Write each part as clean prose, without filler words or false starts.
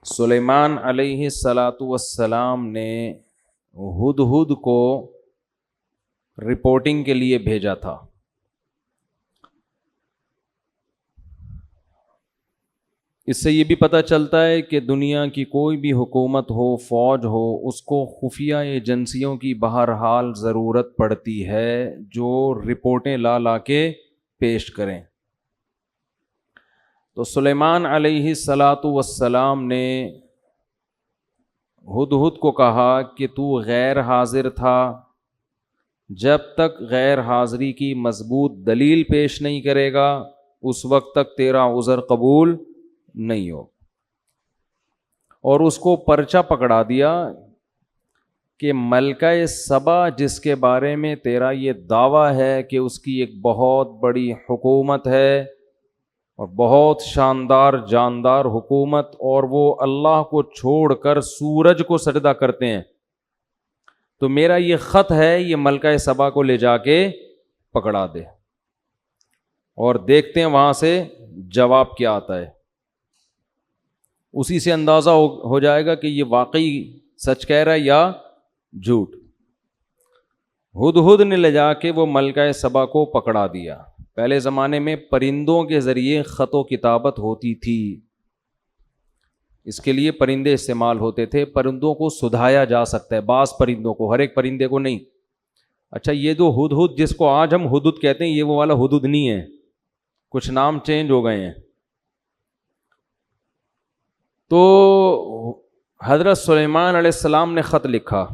سلیمان علیہ الصلاۃ والسلام نے ہدہد کو رپورٹنگ کے لیے بھیجا تھا۔ اس سے یہ بھی پتہ چلتا ہے کہ دنیا کی کوئی بھی حکومت ہو، فوج ہو، اس کو خفیہ ایجنسیوں کی بہرحال ضرورت پڑتی ہے جو رپورٹیں لا کے پیش کریں۔ تو سلیمان علیہ الصلاۃ والسلام نے ہدہد کو کہا کہ تو غیر حاضر تھا، جب تک غیر حاضری کی مضبوط دلیل پیش نہیں کرے گا اس وقت تک تیرا عذر قبول نہیں ہو۔ اور اس کو پرچہ پکڑا دیا کہ ملکہ سبا جس کے بارے میں تیرا یہ دعویٰ ہے کہ اس کی ایک بہت بڑی حکومت ہے اور بہت شاندار جاندار حکومت، اور وہ اللہ کو چھوڑ کر سورج کو سجدہ کرتے ہیں، تو میرا یہ خط ہے، یہ ملکہ سبا کو لے جا کے پکڑا دے اور دیکھتے ہیں وہاں سے جواب کیا آتا ہے۔ اسی سے اندازہ ہو جائے گا کہ یہ واقعی سچ کہہ رہا ہے یا جھوٹ۔ ہدہد نے لے جا کے وہ ملکہ سبا کو پکڑا دیا۔ پہلے زمانے میں پرندوں کے ذریعے خط و کتابت ہوتی تھی، اس کے لیے پرندے استعمال ہوتے تھے۔ پرندوں کو سدھایا جا سکتا ہے، بعض پرندوں کو، ہر ایک پرندے کو نہیں۔ اچھا، یہ جو ہدہد جس کو آج ہم ہدہد کہتے ہیں، یہ وہ والا ہدہد نہیں ہے، کچھ نام چینج ہو گئے ہیں۔ تو حضرت سلیمان علیہ السلام نے خط لکھا،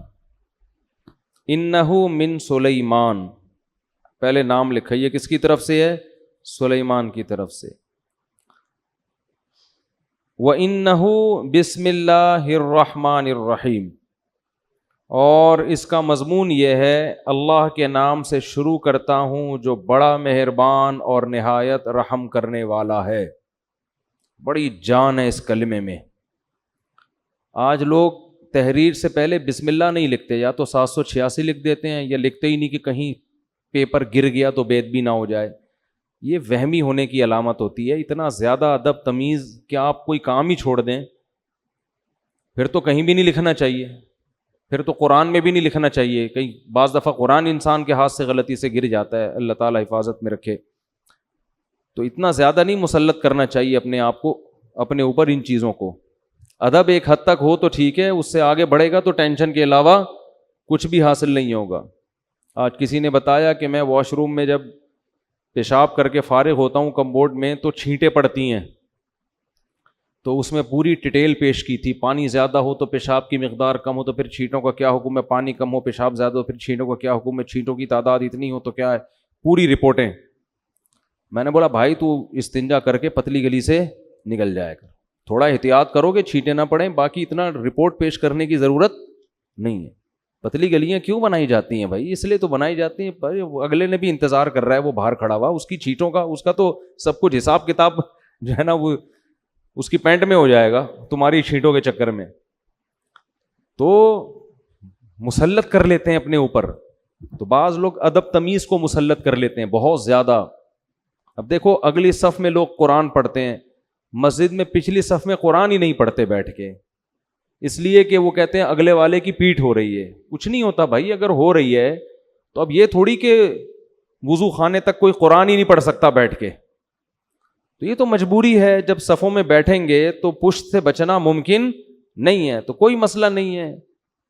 انہو من سلیمان، پہلے نام لکھا، یہ کس کی طرف سے ہے؟ سلیمان کی طرف سے۔ وَإِنَّهُ بسم اللہ الرحمن الرحیم، اور اس کا مضمون یہ ہے، اللہ کے نام سے شروع کرتا ہوں جو بڑا مہربان اور نہایت رحم کرنے والا ہے۔ بڑی جان ہے اس کلمے میں۔ آج لوگ تحریر سے پہلے بسم اللہ نہیں لکھتے، یا تو 786 لکھ دیتے ہیں، یا لکھتے ہی نہیں کہ کہیں پیپر گر گیا تو بے ادبی نہ ہو جائے۔ یہ وہمی ہونے کی علامت ہوتی ہے۔ اتنا زیادہ ادب تمیز کہ آپ کوئی کام ہی چھوڑ دیں، پھر تو کہیں بھی نہیں لکھنا چاہیے، پھر تو قرآن میں بھی نہیں لکھنا چاہیے۔ کئی بعض دفعہ قرآن انسان کے ہاتھ سے غلطی سے گر جاتا ہے، اللہ تعالیٰ حفاظت میں رکھے۔ تو اتنا زیادہ نہیں مسلط کرنا چاہیے اپنے آپ کو، اپنے اوپر ان چیزوں کو۔ ادب ایک حد تک ہو تو ٹھیک ہے، اس سے آگے بڑھے گا تو ٹینشن کے علاوہ کچھ بھی حاصل نہیں ہوگا۔ آج کسی نے بتایا کہ میں واش روم میں جب پیشاب کر کے فارغ ہوتا ہوں کمبورڈ میں تو چھینٹیں پڑتی ہیں، تو اس میں پوری ڈیٹیل پیش کی تھی، پانی زیادہ ہو تو پیشاب کی مقدار کم ہو تو پھر چھینٹوں کا کیا حکم ہے، پانی کم ہو پیشاب زیادہ ہو پھر چھینٹوں کا کیا حکم ہے، چھینٹوں کی تعداد اتنی ہو تو کیا ہے، پوری رپورٹیں۔ میں نے بولا بھائی تو استنجا کر کے پتلی گلی سے نکل جائے گا، تھوڑا احتیاط کرو کہ چھینٹیں نہ پڑیں، باقی اتنا رپورٹ پیش کرنے کی ضرورت نہیں ہے۔ پتلی گلیاں کیوں بنائی جاتی ہیں بھائی؟ اس لیے تو بنائی جاتی ہیں، پر اگلے نے بھی انتظار کر رہا ہے، وہ باہر کھڑا ہوا، اس کی چھینٹوں کا، اس کا تو سب کچھ حساب کتاب جو ہے نا وہ اس کی پینٹ میں ہو جائے گا تمہاری چھینٹوں کے چکر میں۔ تو مسلط کر لیتے ہیں اپنے اوپر، تو بعض لوگ ادب تمیز کو مسلط کر لیتے ہیں بہت زیادہ۔ اب دیکھو اگلی صف میں لوگ قرآن پڑھتے ہیں، مسجد میں پچھلی صف میں قرآن ہی نہیں پڑھتے بیٹھ کے، اس لیے کہ وہ کہتے ہیں اگلے والے کی پیٹھ ہو رہی ہے۔ کچھ نہیں ہوتا بھائی، اگر ہو رہی ہے تو اب یہ تھوڑی کہ وضو خانے تک کوئی قرآن ہی نہیں پڑھ سکتا بیٹھ کے، تو یہ تو مجبوری ہے۔ جب صفوں میں بیٹھیں گے تو پشت سے بچنا ممکن نہیں ہے، تو کوئی مسئلہ نہیں ہے،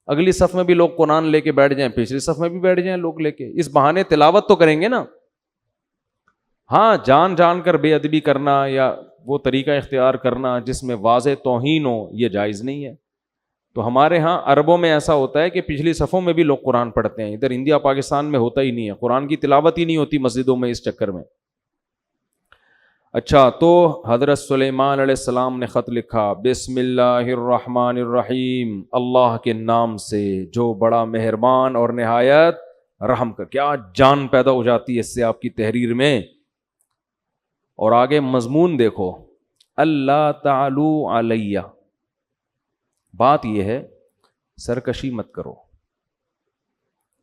اگلی صف میں بھی لوگ قرآن لے کے بیٹھ جائیں، پچھلی صف میں بھی بیٹھ جائیں لوگ لے کے، اس بہانے تلاوت تو کریں گے نا۔ ہاں، جان جان کر بے ادبی کرنا یا وہ طریقہ اختیار کرنا جس میں واضح توہین ہو، یہ جائز نہیں ہے۔ تو ہمارے ہاں عربوں میں ایسا ہوتا ہے کہ پچھلی صفوں میں بھی لوگ قرآن پڑھتے ہیں، ادھر انڈیا پاکستان میں ہوتا ہی نہیں ہے، قرآن کی تلاوت ہی نہیں ہوتی مسجدوں میں اس چکر میں۔ اچھا، تو حضرت سلیمان علیہ السلام نے خط لکھا، بسم اللہ الرحمن الرحیم، اللہ کے نام سے جو بڑا مہربان اور نہایت رحم کا۔ کیا جان پیدا ہو جاتی ہے اس سے آپ کی تحریر میں۔ اور آگے مضمون دیکھو، اللہ تعالو علیہ، بات یہ ہے سرکشی مت کرو،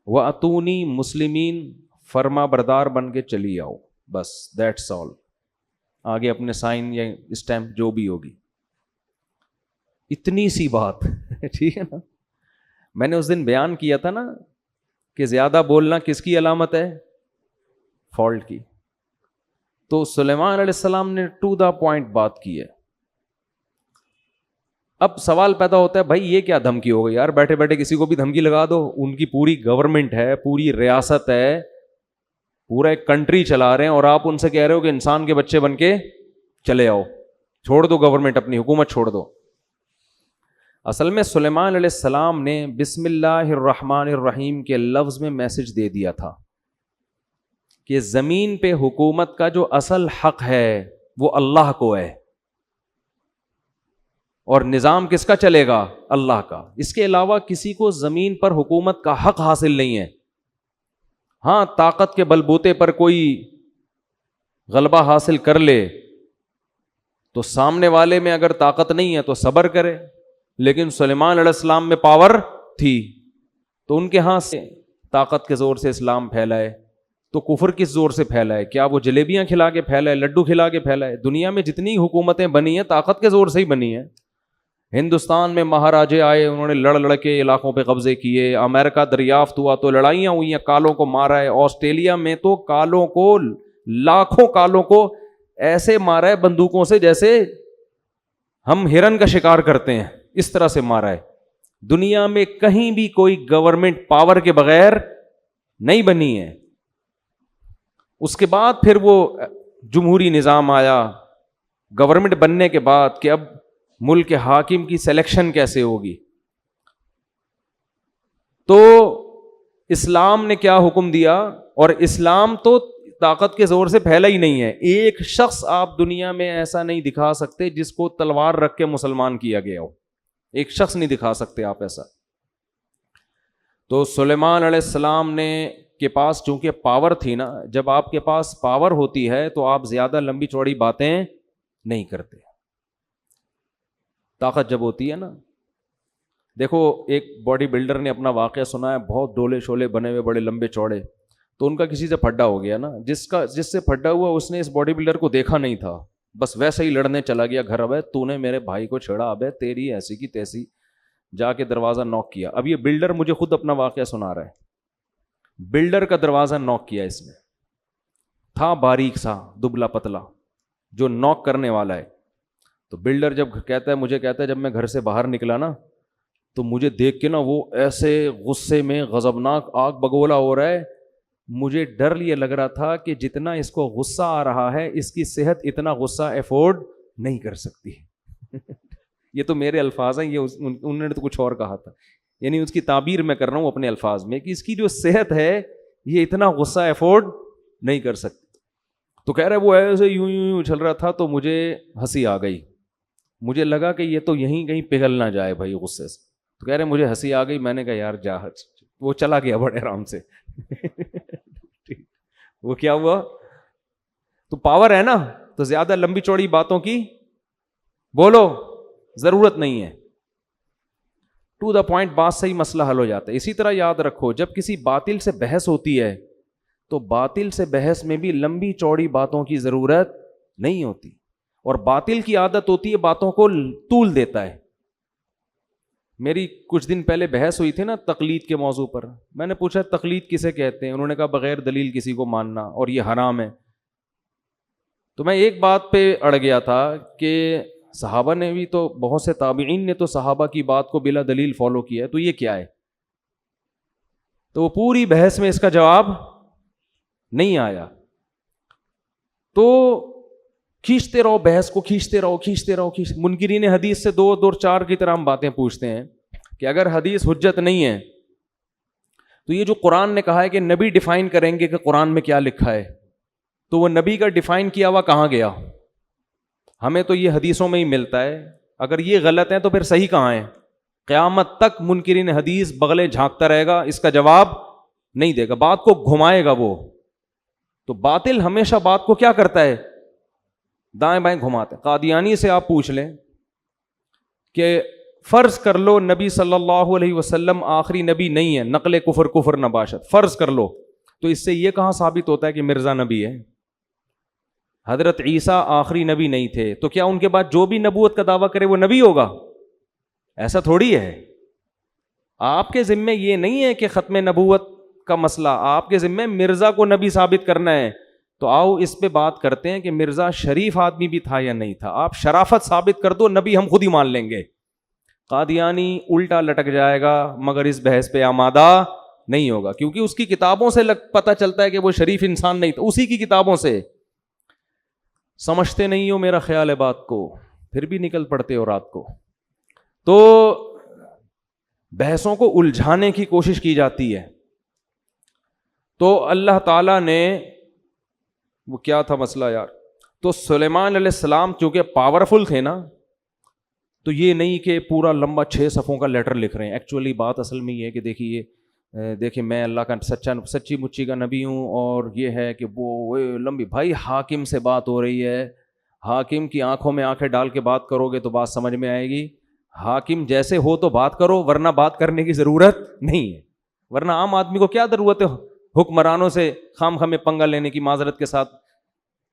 وَأَتُونِي مسلمین، فرما بردار بن کے چلی آؤ، بس دیٹس آل۔ آگے اپنے سائن یا اسٹیمپ جو بھی ہوگی۔ اتنی سی بات ٹھیک ہے نا. میں نے اس دن بیان کیا تھا نا کہ زیادہ بولنا کس کی علامت ہے؟ فالٹ کی. تو سلیمان علیہ السلام نے ٹو دا پوائنٹ بات کی ہے. اب سوال پیدا ہوتا ہے بھائی یہ کیا دھمکی ہو گئی یار, بیٹھے بیٹھے کسی کو بھی دھمکی لگا دو. ان کی پوری گورنمنٹ ہے, پوری ریاست ہے, پورا ایک کنٹری چلا رہے ہیں, اور آپ ان سے کہہ رہے ہو کہ انسان کے بچے بن کے چلے آؤ, چھوڑ دو گورنمنٹ, اپنی حکومت چھوڑ دو. اصل میں سلیمان علیہ السلام نے بسم اللہ الرحمن الرحیم کے لفظ میں میسج دے دیا تھا کہ زمین پہ حکومت کا جو اصل حق ہے وہ اللہ کو ہے, اور نظام کس کا چلے گا؟ اللہ کا. اس کے علاوہ کسی کو زمین پر حکومت کا حق حاصل نہیں ہے. ہاں, طاقت کے بلبوتے پر کوئی غلبہ حاصل کر لے تو سامنے والے میں اگر طاقت نہیں ہے تو صبر کرے, لیکن سلیمان علیہ السلام میں پاور تھی تو ان کے ہاں سے طاقت کے زور سے اسلام پھیلائے, تو کفر کس زور سے پھیلائے؟ کیا وہ جلیبیاں کھلا کے پھیلائے, لڈو کھلا کے پھیلائے؟ دنیا میں جتنی حکومتیں بنی ہیں طاقت کے زور سے ہی بنی ہیں. ہندوستان میں مہاراجے آئے, انہوں نے لڑ کے علاقوں پہ قبضے کیے. امریکہ دریافت ہوا تو لڑائیاں ہوئی ہیں, کالوں کو مارا ہے. آسٹریلیا میں تو کالوں کو, لاکھوں کالوں کو ایسے مارا ہے بندوقوں سے جیسے ہم ہرن کا شکار کرتے ہیں, اس طرح سے مارا ہے. دنیا میں کہیں بھی کوئی گورنمنٹ پاور کے بغیر نہیں بنی ہے. اس کے بعد پھر وہ جمہوری نظام آیا گورنمنٹ بننے کے بعد کہ اب ملک کے حاکم کی سلیکشن کیسے ہوگی. تو اسلام نے کیا حکم دیا, اور اسلام تو طاقت کے زور سے پھیلا ہی نہیں ہے. ایک شخص آپ دنیا میں ایسا نہیں دکھا سکتے جس کو تلوار رکھ کے مسلمان کیا گیا ہو, ایک شخص نہیں دکھا سکتے آپ ایسا. تو سلیمان علیہ السلام نے کے پاس چونکہ پاور تھی نا, جب آپ کے پاس پاور ہوتی ہے تو آپ زیادہ لمبی چوڑی باتیں نہیں کرتے. طاقت جب ہوتی ہے نا, دیکھو ایک باڈی بلڈر نے اپنا واقعہ سنا ہے, بہت ڈولے شولے بنے ہوئے, بڑے لمبے چوڑے. تو ان کا کسی سے پھڈا ہو گیا نا, جس سے پھڈا ہوا اس نے اس باڈی بلڈر کو دیکھا نہیں تھا, بس ویسے ہی لڑنے چلا گیا. گھر ابے تو نے میرے بھائی کو چھیڑا, ابے تیری ایسی کی تیسی. جا کے دروازہ نوک کیا. اب یہ بلڈر مجھے خود اپنا واقعہ سنا رہا ہے. بلڈر کا دروازہ نوک کیا, اس میں تھا باریک سا دبلا پتلا جو نوک کرنے والا ہے. تو بلڈر جب کہتا ہے, مجھے کہتا ہے جب میں گھر سے باہر نکلا نا تو مجھے دیکھ کے نا وہ ایسے غصے میں غضبناک آگ بگولا ہو رہا ہے. مجھے ڈر یہ لگ رہا تھا کہ جتنا اس کو غصہ آ رہا ہے اس کی صحت اتنا غصہ افورڈ نہیں کر سکتی. یہ تو میرے الفاظ ہیں, یہ انہوں نے تو کچھ اور کہا تھا, یعنی اس کی تعبیر میں کر رہا ہوں اپنے الفاظ میں کہ اس کی جو صحت ہے یہ اتنا غصہ افورڈ نہیں کر سکتی. تو کہہ رہے وہ ایسے یوں یوں چل رہا تھا تو مجھے ہنسی آ گئی. مجھے لگا کہ یہ تو یہیں کہیں پگھل نہ جائے بھائی غصے سے. تو کہہ رہے مجھے ہنسی آ گئی. میں نے کہا یار جا, وہ چلا گیا بڑے آرام سے. وہ کیا ہوا, تو پاور ہے نا, تو زیادہ لمبی چوڑی باتوں کی بولو ضرورت نہیں ہے. ٹو دا پوائنٹ بات سے ہی مسئلہ حل ہو جاتا ہے. اسی طرح یاد رکھو جب کسی باطل سے بحث ہوتی ہے تو باطل سے بحث میں بھی لمبی چوڑی باتوں کی ضرورت نہیں ہوتی, اور باطل کی عادت ہوتی ہے باتوں کو طول دیتا ہے. میری کچھ دن پہلے بحث ہوئی تھی نا تقلید کے موضوع پر. میں نے پوچھا تقلید کسے کہتے ہیں, انہوں نے کہا بغیر دلیل کسی کو ماننا, اور یہ حرام ہے. تو میں ایک بات پہ اڑ گیا تھا کہ صحابہ نے بھی تو, بہت سے تابعین نے تو صحابہ کی بات کو بلا دلیل فالو کیا ہے, تو یہ کیا ہے؟ تو وہ پوری بحث میں اس کا جواب نہیں آیا. تو کھینچتے رہو بحث کو, کھینچتے رہو. منکرین حدیث سے دو چار کی طرح ہم باتیں پوچھتے ہیں کہ اگر حدیث حجت نہیں ہے تو یہ جو قرآن نے کہا ہے کہ نبی ڈیفائن کریں گے کہ قرآن میں کیا لکھا ہے, تو وہ نبی کا ڈیفائن کیا ہوا کہاں گیا؟ ہمیں تو یہ حدیثوں میں ہی ملتا ہے. اگر یہ غلط ہے تو پھر صحیح کہاں ہے؟ قیامت تک منکرین حدیث بغلے جھانکتا رہے گا, اس کا جواب نہیں دے گا, بات کو گھمائے گا وہ. تو باطل ہمیشہ بات کو کیا کرتا ہے؟ دائیں بائیں گھماتے. قادیانی سے آپ پوچھ لیں کہ فرض کر لو نبی صلی اللہ علیہ وسلم آخری نبی نہیں ہے, نقل کفر نباشت, فرض کر لو, تو اس سے یہ کہاں ثابت ہوتا ہے کہ مرزا نبی ہے؟ حضرت عیسیٰ آخری نبی نہیں تھے, تو کیا ان کے بعد جو بھی نبوت کا دعویٰ کرے وہ نبی ہوگا؟ ایسا تھوڑی ہے. آپ کے ذمے یہ نہیں ہے کہ ختم نبوت کا مسئلہ آپ کے ذمے مرزا کو نبی ثابت کرنا ہے. تو آؤ اس پہ بات کرتے ہیں کہ مرزا شریف آدمی بھی تھا یا نہیں تھا. آپ شرافت ثابت کر دو, نبی ہم خود ہی مان لیں گے. قادیانی الٹا لٹک جائے گا مگر اس بحث پہ آمادہ نہیں ہوگا, کیونکہ اس کی کتابوں سے پتہ چلتا ہے کہ وہ شریف انسان نہیں تھا, اسی کی کتابوں سے. سمجھتے نہیں ہو میرا خیال ہے بات کو, پھر بھی نکل پڑتے ہو رات کو. تو بحثوں کو الجھانے کی کوشش کی جاتی ہے. تو اللہ تعالیٰ نے, وہ کیا تھا مسئلہ یار, تو سلیمان علیہ السلام چونکہ پاورفل تھے نا, تو یہ نہیں کہ پورا لمبا 6 صفحوں کا لیٹر لکھ رہے ہیں. ایکچولی بات اصل میں یہ ہے کہ دیکھیے میں اللہ کا سچی مچی کا نبی ہوں, اور یہ ہے کہ وہ لمبی, بھائی حاکم سے بات ہو رہی ہے, حاکم کی آنکھوں میں آنکھیں ڈال کے بات کرو گے تو بات سمجھ میں آئے گی. حاکم جیسے ہو تو بات کرو, ورنہ بات کرنے کی ضرورت نہیں ہے. ورنہ عام آدمی کو کیا ضرورت ہے حکمرانوں سے خام خواہ میں پنگا لینے کی. معذرت کے ساتھ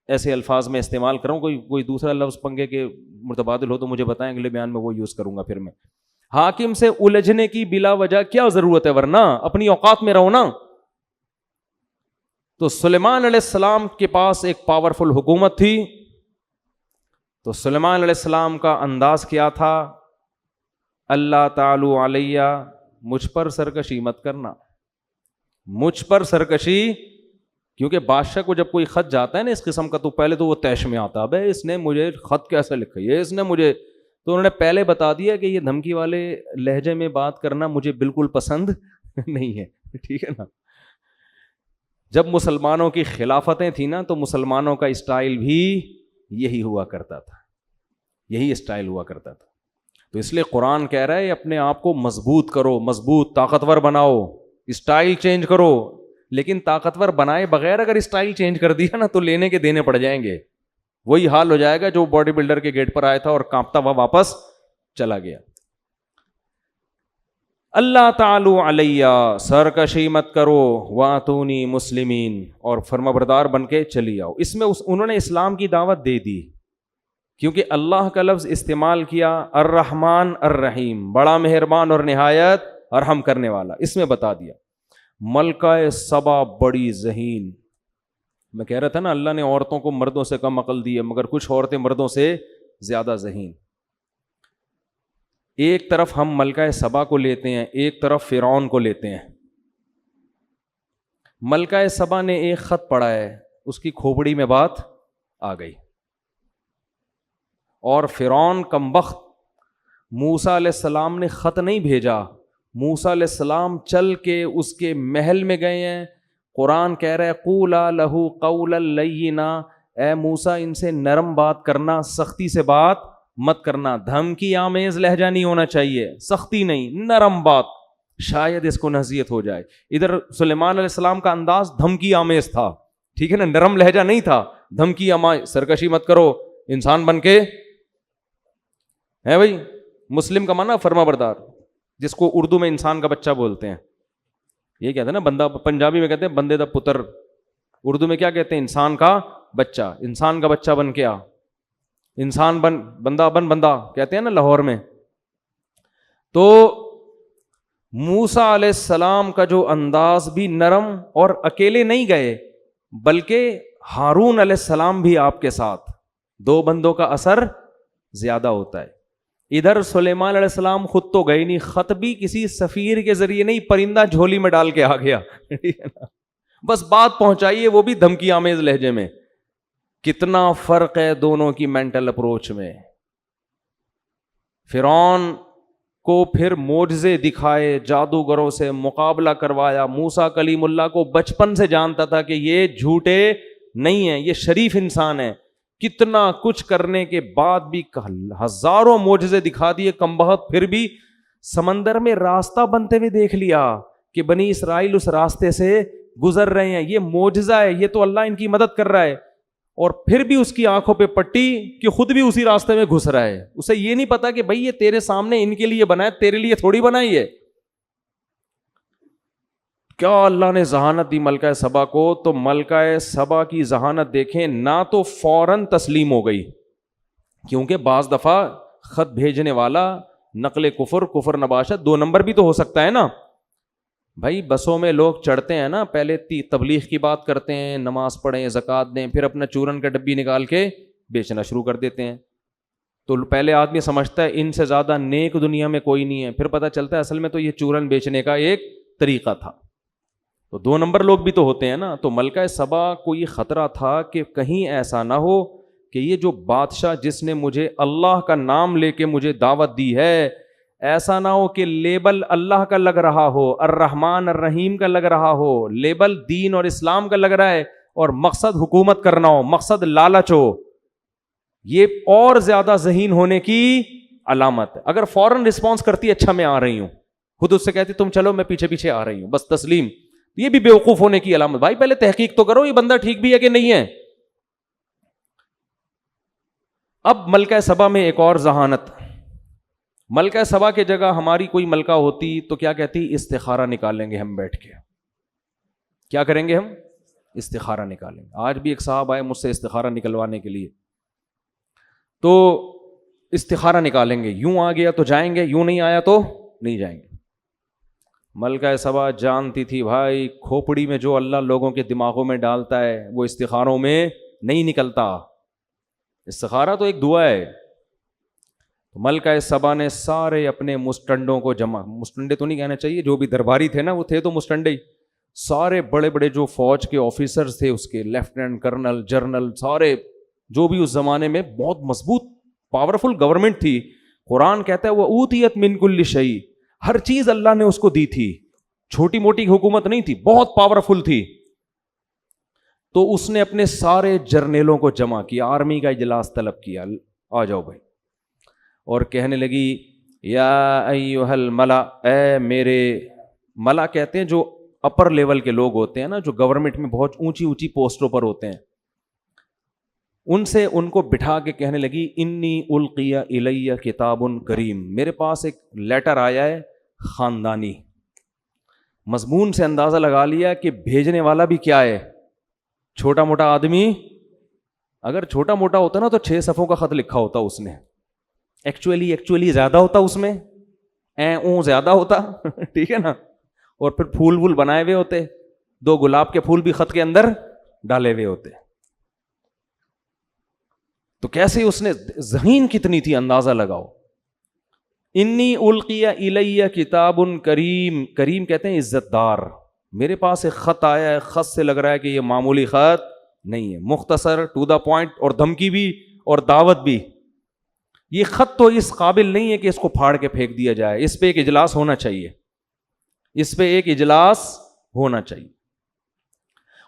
ایسے الفاظ میں استعمال کروں, کوئی دوسرا لفظ پنگے کے متبادل ہو تو مجھے بتائیں, اگلے بیان میں وہ یوز کروں گا. پھر میں حاکم سے الجھنے کی بلا وجہ کیا ضرورت ہے, ورنہ اپنی اوقات میں رہو نا. تو سلیمان علیہ السلام کے پاس ایک پاورفل حکومت تھی. تو سلیمان علیہ السلام کا انداز کیا تھا, اللہ تعالی علیہ, مجھ پر سرکشی مت کرنا, مجھ پر سرکشی. کیونکہ بادشاہ کو جب کوئی خط جاتا ہے نا اس قسم کا, تو پہلے تو وہ تیش میں آتا, بھائی اس نے مجھے خط کیسے لکھا ہے, اس نے مجھے, تو انہوں نے پہلے بتا دیا کہ یہ دھمکی والے لہجے میں بات کرنا مجھے بالکل پسند نہیں ہے. ٹھیک ہے نا. جب مسلمانوں کی خلافتیں تھیں نا, تو مسلمانوں کا اسٹائل بھی یہی ہوا کرتا تھا, یہی اسٹائل ہوا کرتا تھا. تو اس لیے قرآن کہہ رہا ہے اپنے آپ کو مضبوط کرو, مضبوط طاقتور بناؤ, اسٹائل چینج کرو. لیکن طاقتور بنائے بغیر اگر اسٹائل چینج کر دیا نا, تو لینے کے دینے پڑ جائیں گے. وہی حال ہو جائے گا جو باڈی بلڈر کے گیٹ پر آیا تھا اور کانپتا ہوا واپس چلا گیا. اللہ تعالی علیہ, سرکشی مت کرو, واتونی مسلمین, اور فرمانبردار بن کے چلی آؤ. اس میں انہوں نے اسلام کی دعوت دے دی, کیونکہ اللہ کا لفظ استعمال کیا, الرحمن الرحیم, بڑا مہربان اور نہایت رحم کرنے والا. اس میں بتا دیا ملکہ سبا بڑی ذہین. میں کہہ رہا تھا نا اللہ نے عورتوں کو مردوں سے کم عقل دی ہے, مگر کچھ عورتیں مردوں سے زیادہ ذہین. ایک طرف ہم ملکہ سبا کو لیتے ہیں, ایک طرف فرعون کو لیتے ہیں. ملکہ سبا نے ایک خط پڑھا ہے, اس کی کھوپڑی میں بات آ گئی, اور فرعون کمبخت موسیٰ علیہ السلام نے خط نہیں بھیجا, موسیٰ علیہ السلام چل کے اس کے محل میں گئے ہیں. قرآن کہہ رہا ہے قولا لہو قولا لینا, اے موسیٰ ان سے نرم بات کرنا, سختی سے بات مت کرنا. دھمکی آمیز لہجہ نہیں ہونا چاہیے, سختی نہیں, نرم بات, شاید اس کو نصیحت ہو جائے. ادھر سلیمان علیہ السلام کا انداز دھمکی آمیز تھا, ٹھیک ہے نا, نرم لہجہ نہیں تھا. دھمکی آمیز, سرکشی مت کرو, انسان بن کے ہے بھائی. مسلم کا معنی فرما بردار, جس کو اردو میں انسان کا بچہ بولتے ہیں. یہ کہتے ہیں نا بندہ, پنجابی میں کہتے ہیں بندے دا پتر, اردو میں کیا کہتے ہیں, انسان کا بچہ. انسان کا بچہ بن کے آ, انسان بن, بندہ بن, بندہ کہتے ہیں نا لاہور میں. تو موسیٰ علیہ السلام کا جو انداز بھی نرم, اور اکیلے نہیں گئے بلکہ ہارون علیہ السلام بھی آپ کے ساتھ, 2 بندوں کا اثر زیادہ ہوتا ہے. ادھر سلیمان علیہ السلام خود تو گئے نہیں, خط بھی کسی سفیر کے ذریعے نہیں, پرندہ جھولی میں ڈال کے آ گیا, بس بات پہنچائیے, وہ بھی دھمکی آمیز لہجے میں. کتنا فرق ہے دونوں کی مینٹل اپروچ میں. فرعون کو پھر معجزے دکھائے, جادوگروں سے مقابلہ کروایا. موسیٰ کلیم اللہ کو بچپن سے جانتا تھا کہ یہ جھوٹے نہیں ہیں, یہ شریف انسان ہے. کتنا کچھ کرنے کے بعد بھی ہزاروں معجزے دکھا دیے کمبخت, پھر بھی سمندر میں راستہ بنتے ہوئے دیکھ لیا کہ بنی اسرائیل اس راستے سے گزر رہے ہیں, یہ معجزہ ہے, یہ تو اللہ ان کی مدد کر رہا ہے. اور پھر بھی اس کی آنکھوں پہ پٹی کہ خود بھی اسی راستے میں گھس رہا ہے. اسے یہ نہیں پتا کہ بھائی یہ تیرے سامنے ان کے لیے بنا ہے, تیرے لیے تھوڑی بنائی ہے. کیا اللہ نے ذہانت دی ملکہ سبا کو. تو ملکہ سبا کی ذہانت دیکھیں, نہ تو فوراً تسلیم ہو گئی, کیونکہ بعض دفعہ خط بھیجنے والا نقل کفر، کفر نباشت، 2 نمبر بھی تو ہو سکتا ہے نا بھائی. بسوں میں لوگ چڑھتے ہیں نا، پہلے تبلیغ کی بات کرتے ہیں، نماز پڑھیں، زکوٰۃ دیں، پھر اپنا چورن کا ڈبی نکال کے بیچنا شروع کر دیتے ہیں. تو پہلے آدمی سمجھتا ہے ان سے زیادہ نیک دنیا میں کوئی نہیں ہے، پھر پتہ چلتا ہے اصل میں تو یہ چورن بیچنے کا ایک طریقہ تھا. تو 2 نمبر لوگ بھی تو ہوتے ہیں نا. تو ملکہ سبا کو یہ خطرہ تھا کہ کہیں ایسا نہ ہو کہ یہ جو بادشاہ جس نے مجھے اللہ کا نام لے کے مجھے دعوت دی ہے، ایسا نہ ہو کہ لیبل اللہ کا لگ رہا ہو، الرحمن الرحیم کا لگ رہا ہو، لیبل دین اور اسلام کا لگ رہا ہے، اور مقصد حکومت کرنا ہو، مقصد لالچ ہو. یہ اور زیادہ ذہین ہونے کی علامت ہے. اگر فوراً رسپانس کرتی اچھا میں آ رہی ہوں، خود اس سے کہتی تم چلو میں پیچھے پیچھے آ رہی ہوں، بس تسلیم، یہ بھی بیوقوف ہونے کی علامت. بھائی پہلے تحقیق تو کرو یہ بندہ ٹھیک بھی ہے کہ نہیں ہے. اب ملکہ سبا میں ایک اور ذہانت. ملکہ سبا کے جگہ ہماری کوئی ملکہ ہوتی تو کیا کہتی؟ استخارہ نکالیں گے ہم بیٹھ کے. کیا کریں گے ہم؟ استخارہ نکالیں گے. آج بھی ایک صاحب آئے مجھ سے استخارہ نکلوانے کے لیے، تو استخارہ نکالیں گے، یوں آ گیا تو جائیں گے، یوں نہیں آیا تو نہیں جائیں گے. ملکہ سبا جانتی تھی بھائی کھوپڑی میں جو اللہ لوگوں کے دماغوں میں ڈالتا ہے وہ استخاروں میں نہیں نکلتا. استخارہ تو ایک دعا ہے. ملکہ سبا نے سارے اپنے مسٹنڈوں کو جمع، مسٹنڈے تو نہیں کہنا چاہیے، جو بھی درباری تھے نا وہ تھے تو مسٹنڈے ہی، سارے بڑے بڑے جو فوج کے آفیسرز تھے اس کے، لیفٹیننٹ کرنل، جرنل، سارے جو بھی اس زمانے میں بہت مضبوط پاورفل گورنمنٹ تھی. قرآن کہتا ہے وہ اوتیت من کل شیء، ہر چیز اللہ نے اس کو دی تھی، چھوٹی موٹی حکومت نہیں تھی، بہت پاورفل تھی. تو اس نے اپنے سارے جرنیلوں کو جمع کیا، آرمی کا اجلاس طلب کیا، آ جاؤ بھائی، اور کہنے لگی یا ایھا الملا، اے میرے، ملا کہتے ہیں جو اپر لیول کے لوگ ہوتے ہیں نا، جو گورنمنٹ میں بہت اونچی اونچی پوسٹوں پر ہوتے ہیں، ان کو بٹھا کے کہنے لگی انی القی الی کتاب کریم، میرے پاس ایک لیٹر آیا ہے خاندانی. مضمون سے اندازہ لگا لیا کہ بھیجنے والا بھی کیا ہے؟ چھوٹا موٹا آدمی. اگر چھوٹا موٹا ہوتا نا تو 6 صفحوں کا خط لکھا ہوتا اس نے، ایکچولی زیادہ ہوتا اس میں، زیادہ ہوتا ٹھیک ہے نا، اور پھر پھول وول بنائے ہوئے ہوتے، 2 گلاب کے پھول بھی خط کے اندر ڈالے ہوئے ہوتے. تو کیسے اس نے، ذہین کتنی تھی اندازہ لگاؤ. انی القی الی کتاب کریم، کریم کہتے ہیں عزت دار، میرے پاس ایک خط آیا ہے، خط سے لگ رہا ہے کہ یہ معمولی خط نہیں ہے، مختصر، ٹو دا پوائنٹ، اور دھمکی بھی اور دعوت بھی. یہ خط تو اس قابل نہیں ہے کہ اس کو پھاڑ کے پھینک دیا جائے، اس پہ ایک اجلاس ہونا چاہیے، اس پہ ایک اجلاس ہونا چاہیے.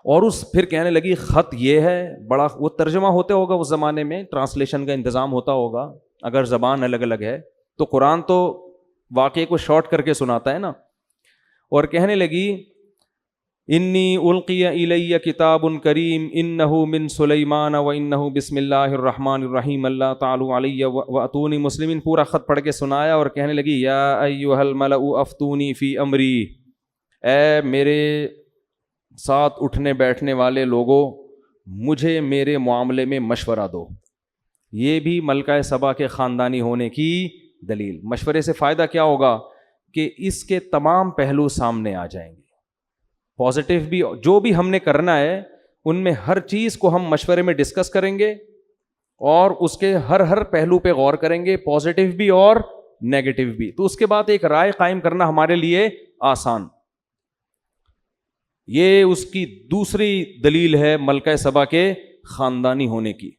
اور اس پھر کہنے لگی خط یہ ہے، بڑا وہ ترجمہ ہوتے ہوگا اس زمانے میں، ٹرانسلیشن کا انتظام ہوتا ہوگا اگر زبان الگ الگ ہے تو. قرآن تو واقعے کو شارٹ کر کے سناتا ہے نا. اور کہنے لگی انی القی الی کتاب کریم انہ من سلیمان و انہ بسم اللہ الرحمن الرحیم اللہ تعالی علی واتونی مسلمین. پورا خط پڑھ کے سنایا اور کہنے لگی یا ایھا الملأ افتونی فی امری، اے میرے ساتھ اٹھنے بیٹھنے والے لوگوں، مجھے میرے معاملے میں مشورہ دو. یہ بھی ملکہ سبا کے خاندانی ہونے کی دلیل. مشورے سے فائدہ کیا ہوگا کہ اس کے تمام پہلو سامنے آ جائیں گے، پازیٹیو بھی، جو بھی ہم نے کرنا ہے ان میں ہر چیز کو ہم مشورے میں ڈسکس کریں گے اور اس کے ہر پہلو پہ غور کریں گے، پازیٹیو بھی اور نیگیٹو بھی. تو اس کے بعد ایک رائے قائم کرنا ہمارے لیے آسان. یہ اس کی دوسری دلیل ہے ملکہ سبا کے خاندانی ہونے کی.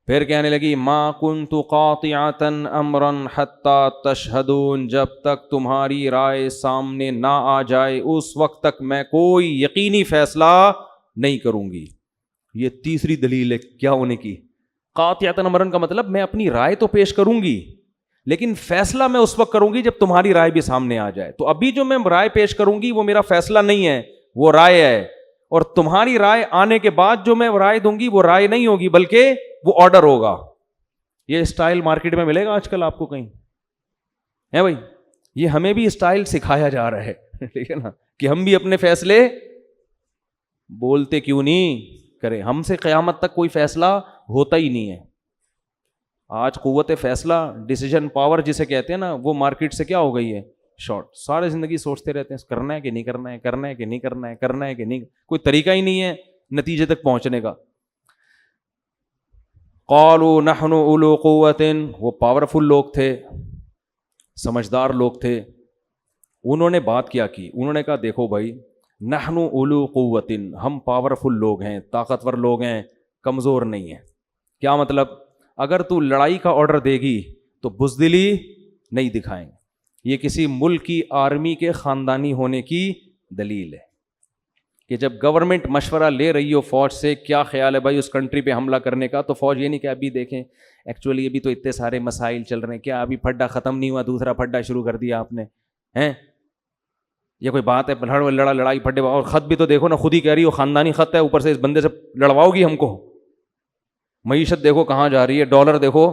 پھر کہنے لگی ما کنت قاطعۃ امرا حتی تشہدون، جب تک تمہاری رائے سامنے نہ آ جائے اس وقت تک میں کوئی یقینی فیصلہ نہیں کروں گی. یہ تیسری دلیل ہے کیا ہونے کی. قاطعۃ امرا کا مطلب میں اپنی رائے تو پیش کروں گی لیکن فیصلہ میں اس وقت کروں گی جب تمہاری رائے بھی سامنے آ جائے. تو ابھی جو میں رائے پیش کروں گی وہ میرا فیصلہ نہیں ہے، وہ رائے ہے، اور تمہاری رائے آنے کے بعد جو میں رائے دوں گی وہ رائے نہیں ہوگی بلکہ وہ آرڈر ہوگا. یہ اسٹائل مارکیٹ میں ملے گا آج کل آپ کو کہیں ہے بھائی. یہ ہمیں بھی اسٹائل سکھایا جا رہا ہے ٹھیک ہے نا، کہ ہم بھی اپنے فیصلے بولتے کیوں نہیں کریں. ہم سے قیامت تک کوئی فیصلہ ہوتا ہی نہیں ہے. آج قوت فیصلہ ڈیسیجن پاور جسے کہتے ہیں نا, وہ مارکیٹ سے کیا ہو گئی ہے, شارٹ. سارے زندگی سوچتے رہتے ہیں کرنا ہے کہ نہیں کرنا ہے, کرنا ہے کہ نہیں کرنا ہے, کرنا ہے کہ نہیں, کوئی طریقہ ہی نہیں ہے نتیجے تک پہنچنے کا. قالوا نحن اولو قوت, وہ پاورفل لوگ تھے, سمجھدار لوگ تھے. انہوں نے بات کیا کی, انہوں نے کہا دیکھو بھائی, نحن اولو قوت, ہم پاورفل لوگ ہیں, طاقتور لوگ ہیں, کمزور نہیں ہیں. کیا مطلب؟ اگر تو لڑائی کا آرڈر دے گی تو بزدلی نہیں دکھائیں گے. یہ کسی ملک کی آرمی کے خاندانی ہونے کی دلیل ہے کہ جب گورنمنٹ مشورہ لے رہی ہو فوج سے, کیا خیال ہے بھائی اس کنٹری پہ حملہ کرنے کا, تو فوج یہ نہیں کہ ابھی دیکھیں ایکچولی ابھی تو اتنے سارے مسائل چل رہے ہیں, کیا ابھی پھڈا ختم نہیں ہوا, دوسرا پھڈا شروع کر دیا آپ نے ہیں, یہ کوئی بات ہے لڑائی پھڈے. اور خط بھی تو دیکھو نا, خود ہی کہہ رہی ہو خاندانی خط ہے, اوپر سے اس بندے سے لڑواؤ گی ہم کو. معیشت دیکھو کہاں جا رہی ہے, ڈالر دیکھو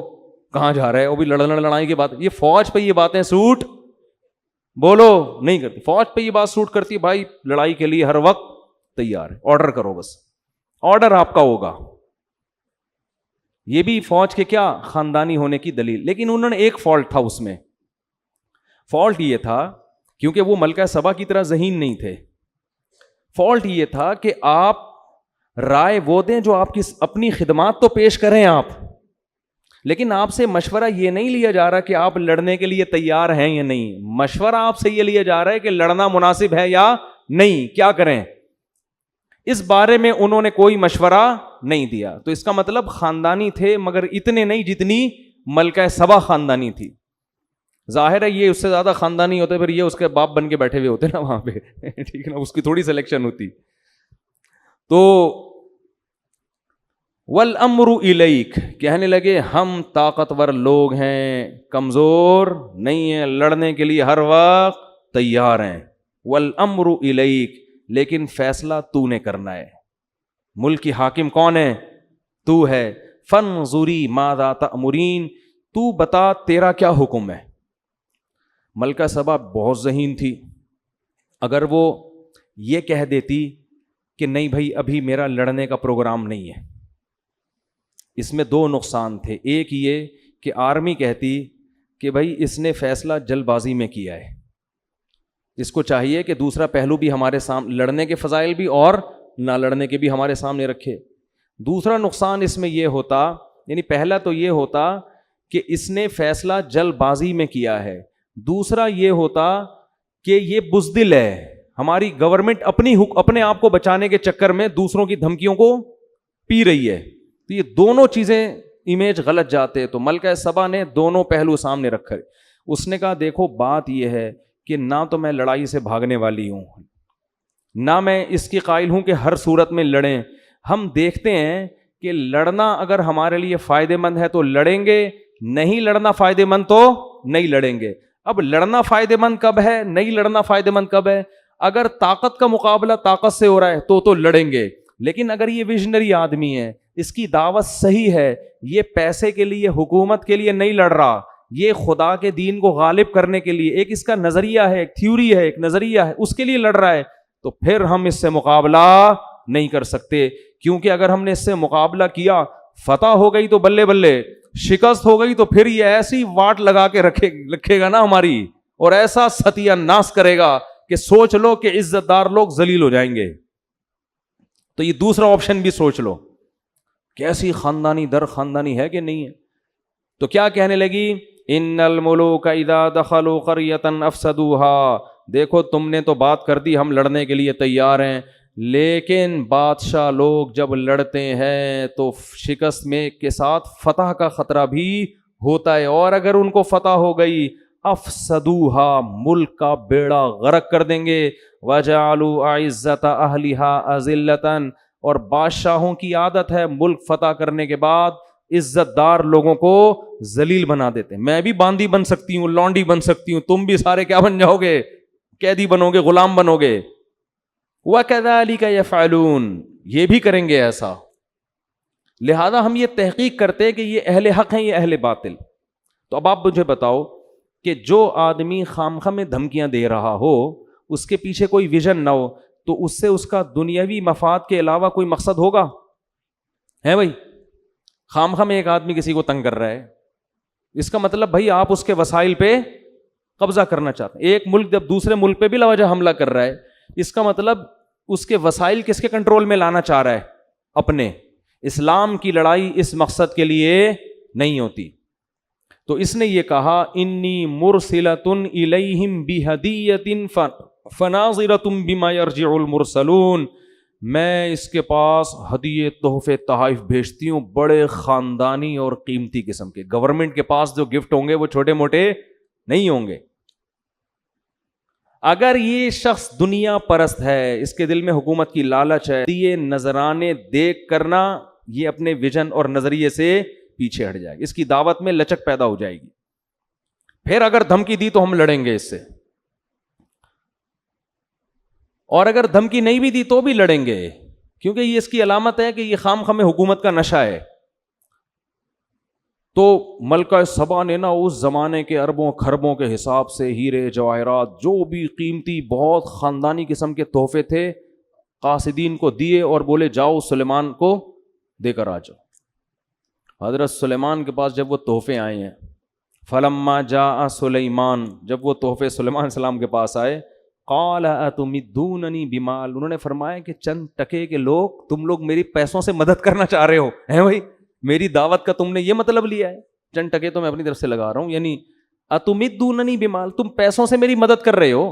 کہاں جا رہا ہے, وہ بھی لڑائی کی بات. یہ فوج پہ یہ باتیں سوٹ بولو نہیں کرتی, فوج پہ یہ بات سوٹ کرتی ہے بھائی لڑائی کے لیے ہر وقت تیار ہے, آرڈر کرو, بس آرڈر آپ کا ہوگا. یہ بھی فوج کے کیا خاندانی ہونے کی دلیل. لیکن انہوں نے ایک فالٹ تھا اس میں, فالٹ یہ تھا کیونکہ وہ ملکہ سبا کی طرح ذہین نہیں تھے, فالٹ یہ تھا کہ آپ رائے وہ دیں جو آپ کی اپنی خدمات تو پیش کریں آپ, لیکن آپ سے مشورہ یہ نہیں لیا جا رہا کہ آپ لڑنے کے لیے تیار ہیں یا نہیں. مشورہ آپ سے یہ لیا جا رہا ہے کہ لڑنا مناسب ہے یا نہیں, کیا کریں. اس بارے میں انہوں نے کوئی مشورہ نہیں دیا. تو اس کا مطلب خاندانی تھے, مگر اتنے نہیں جتنی ملکہ سبا خاندانی تھی. ظاہر ہے یہ اس سے زیادہ خاندانی ہوتے پھر یہ اس کے باپ بن کے بیٹھے ہوئے ہوتے نا وہاں پہ, ٹھیک ہے نا, اس کی تھوڑی سلیکشن ہوتی. تو والامر الیک, کہنے لگے ہم طاقتور لوگ ہیں, کمزور نہیں ہیں, لڑنے کے لیے ہر وقت تیار ہیں. والامر الیک, لیکن فیصلہ تو نے کرنا ہے. ملک کی حاکم کون ہے؟ تو ہے. فانظری ماذا تأمرین, تو بتا تیرا کیا حکم ہے. ملکہ سبا بہت ذہین تھی. اگر وہ یہ کہہ دیتی کہ نہیں بھائی ابھی میرا لڑنے کا پروگرام نہیں ہے, اس میں دو نقصان تھے. ایک یہ کہ آرمی کہتی کہ بھائی اس نے فیصلہ جلد بازی میں کیا ہے, اس کو چاہیے کہ دوسرا پہلو بھی ہمارے سامنے, لڑنے کے فضائل بھی اور نہ لڑنے کے بھی ہمارے سامنے رکھے. دوسرا نقصان اس میں یہ ہوتا, یعنی پہلا تو یہ ہوتا کہ اس نے فیصلہ جلد بازی میں کیا ہے, دوسرا یہ ہوتا کہ یہ بزدل ہے, ہماری گورنمنٹ اپنے آپ کو بچانے کے چکر میں دوسروں کی دھمکیوں کو پی رہی ہے. تو یہ دونوں چیزیں امیج غلط جاتے. تو ملکہ سبا نے دونوں پہلو سامنے رکھے. اس نے کہا دیکھو بات یہ ہے کہ نہ تو میں لڑائی سے بھاگنے والی ہوں, نہ میں اس کی قائل ہوں کہ ہر صورت میں لڑیں. ہم دیکھتے ہیں کہ لڑنا اگر ہمارے لیے فائدے مند ہے تو لڑیں گے, نہیں لڑنا فائدے مند تو نہیں لڑیں گے. اب لڑنا فائدے مند کب ہے, نہیں لڑنا فائدے مند کب ہے؟ اگر طاقت کا مقابلہ طاقت سے ہو رہا ہے تو لڑیں گے. لیکن اگر یہ ویژنری آدمی ہے, اس کی دعوت صحیح ہے, یہ پیسے کے لیے حکومت کے لیے نہیں لڑ رہا, یہ خدا کے دین کو غالب کرنے کے لیے, ایک اس کا نظریہ ہے, ایک تھیوری ہے, ایک نظریہ ہے, اس کے لیے لڑ رہا ہے, تو پھر ہم اس سے مقابلہ نہیں کر سکتے. کیونکہ اگر ہم نے اس سے مقابلہ کیا, فتح ہو گئی تو بلے بلے, شکست ہو گئی تو پھر یہ ایسی واٹ لگا کے رکھے گا نا ہماری, اور ایسا ستیہ ناس کرے گا کہ سوچ لو کہ عزت دار لوگ ذلیل ہو جائیں گے. تو یہ دوسرا آپشن بھی سوچ لو, کیسی خاندانی در خاندانی ہے کہ نہیں ہے. تو کیا کہنے لگی, ان الملوک اذا دخلوا قریۃ افسدوها, دیکھو تم نے تو بات کر دی ہم لڑنے کے لیے تیار ہیں, لیکن بادشاہ لوگ جب لڑتے ہیں تو شکست میں کے ساتھ فتح کا خطرہ بھی ہوتا ہے, اور اگر ان کو فتح ہو گئی افسدوها, ملک کا بیڑا غرق کر دیں گے. وجعلوا اعزۃ اہلها اذلۃ, اور بادشاہوں کی عادت ہے ملک فتح کرنے کے بعد عزت دار لوگوں کو ذلیل بنا دیتے. میں بھی باندی بن سکتی ہوں, لونڈی بن سکتی ہوں, تم بھی سارے کیا بن جاؤ گے, قیدی بنو گے, غلام بنو گے. وَكَذَلِكَ يَفْعَلُونَ, یہ بھی کریں گے ایسا. لہذا ہم یہ تحقیق کرتے کہ یہ اہل حق ہیں, یہ اہل باطل. تو اب آپ مجھے بتاؤ کہ جو آدمی خامخواہ میں دھمکیاں دے رہا ہو, اس کے پیچھے کوئی ویژن نہ ہو, تو اس سے اس کا دنیاوی مفاد کے علاوہ کوئی مقصد ہوگا؟ ہے بھائی, خامخواہ میں ایک آدمی کسی کو تنگ کر رہا ہے, اس کا مطلب بھائی آپ اس کے وسائل پہ قبضہ کرنا چاہتے ہیں. ایک ملک جب دوسرے ملک پہ بھی لاوجہ حملہ کر رہا ہے, اس کا مطلب اس کے وسائل کس کے کنٹرول میں لانا چاہ رہا ہے؟ اپنے. اسلام کی لڑائی اس مقصد کے لیے نہیں ہوتی. تو اس نے یہ کہا انی مرسلۃ الیہم بہدیۃ فناظرۃ بما یرجع المرسلون, میں اس کے پاس ہدیے تحفے تحائف بھیجتی ہوں بڑے خاندانی اور قیمتی قسم کے. گورنمنٹ کے پاس جو گفٹ ہوں گے وہ چھوٹے موٹے نہیں ہوں گے. اگر یہ شخص دنیا پرست ہے, اس کے دل میں حکومت کی لالچ ہے, یہ نذرانے دیکھ کرنا یہ اپنے ویژن اور نظریے سے پیچھے ہٹ جائے گی, اس کی دعوت میں لچک پیدا ہو جائے گی. پھر اگر دھمکی دی تو ہم لڑیں گے اس سے, اور اگر دھمکی نہیں بھی دی تو بھی لڑیں گے, کیونکہ یہ اس کی علامت ہے کہ یہ خام خام حکومت کا نشہ ہے. تو ملکہ سبا نے نا اس زمانے کے اربوں خربوں کے حساب سے ہیرے جواہرات جو بھی قیمتی بہت خاندانی قسم کے تحفے تھے قاصدین کو دیے, اور بولے جاؤ سلیمان کو دے کر آ جاؤ. حضرت سلیمان کے پاس جب وہ تحفے آئے ہیں, فلما جاء سلیمان, جب وہ تحفے سلیمان علیہ السلام کے پاس آئے, قال اتمدوننی بمال, انہوں نے فرمایا کہ چند ٹکے کے لوگ, تم لوگ میری پیسوں سے مدد کرنا چاہ رہے ہو ہیں بھائی, میری دعوت کا تم نے یہ مطلب لیا ہے, چند ٹکے تو میں اپنی طرف سے لگا رہا ہوں, یعنی اتمدوننی بمال, تم پیسوں سے میری مدد کر رہے ہو,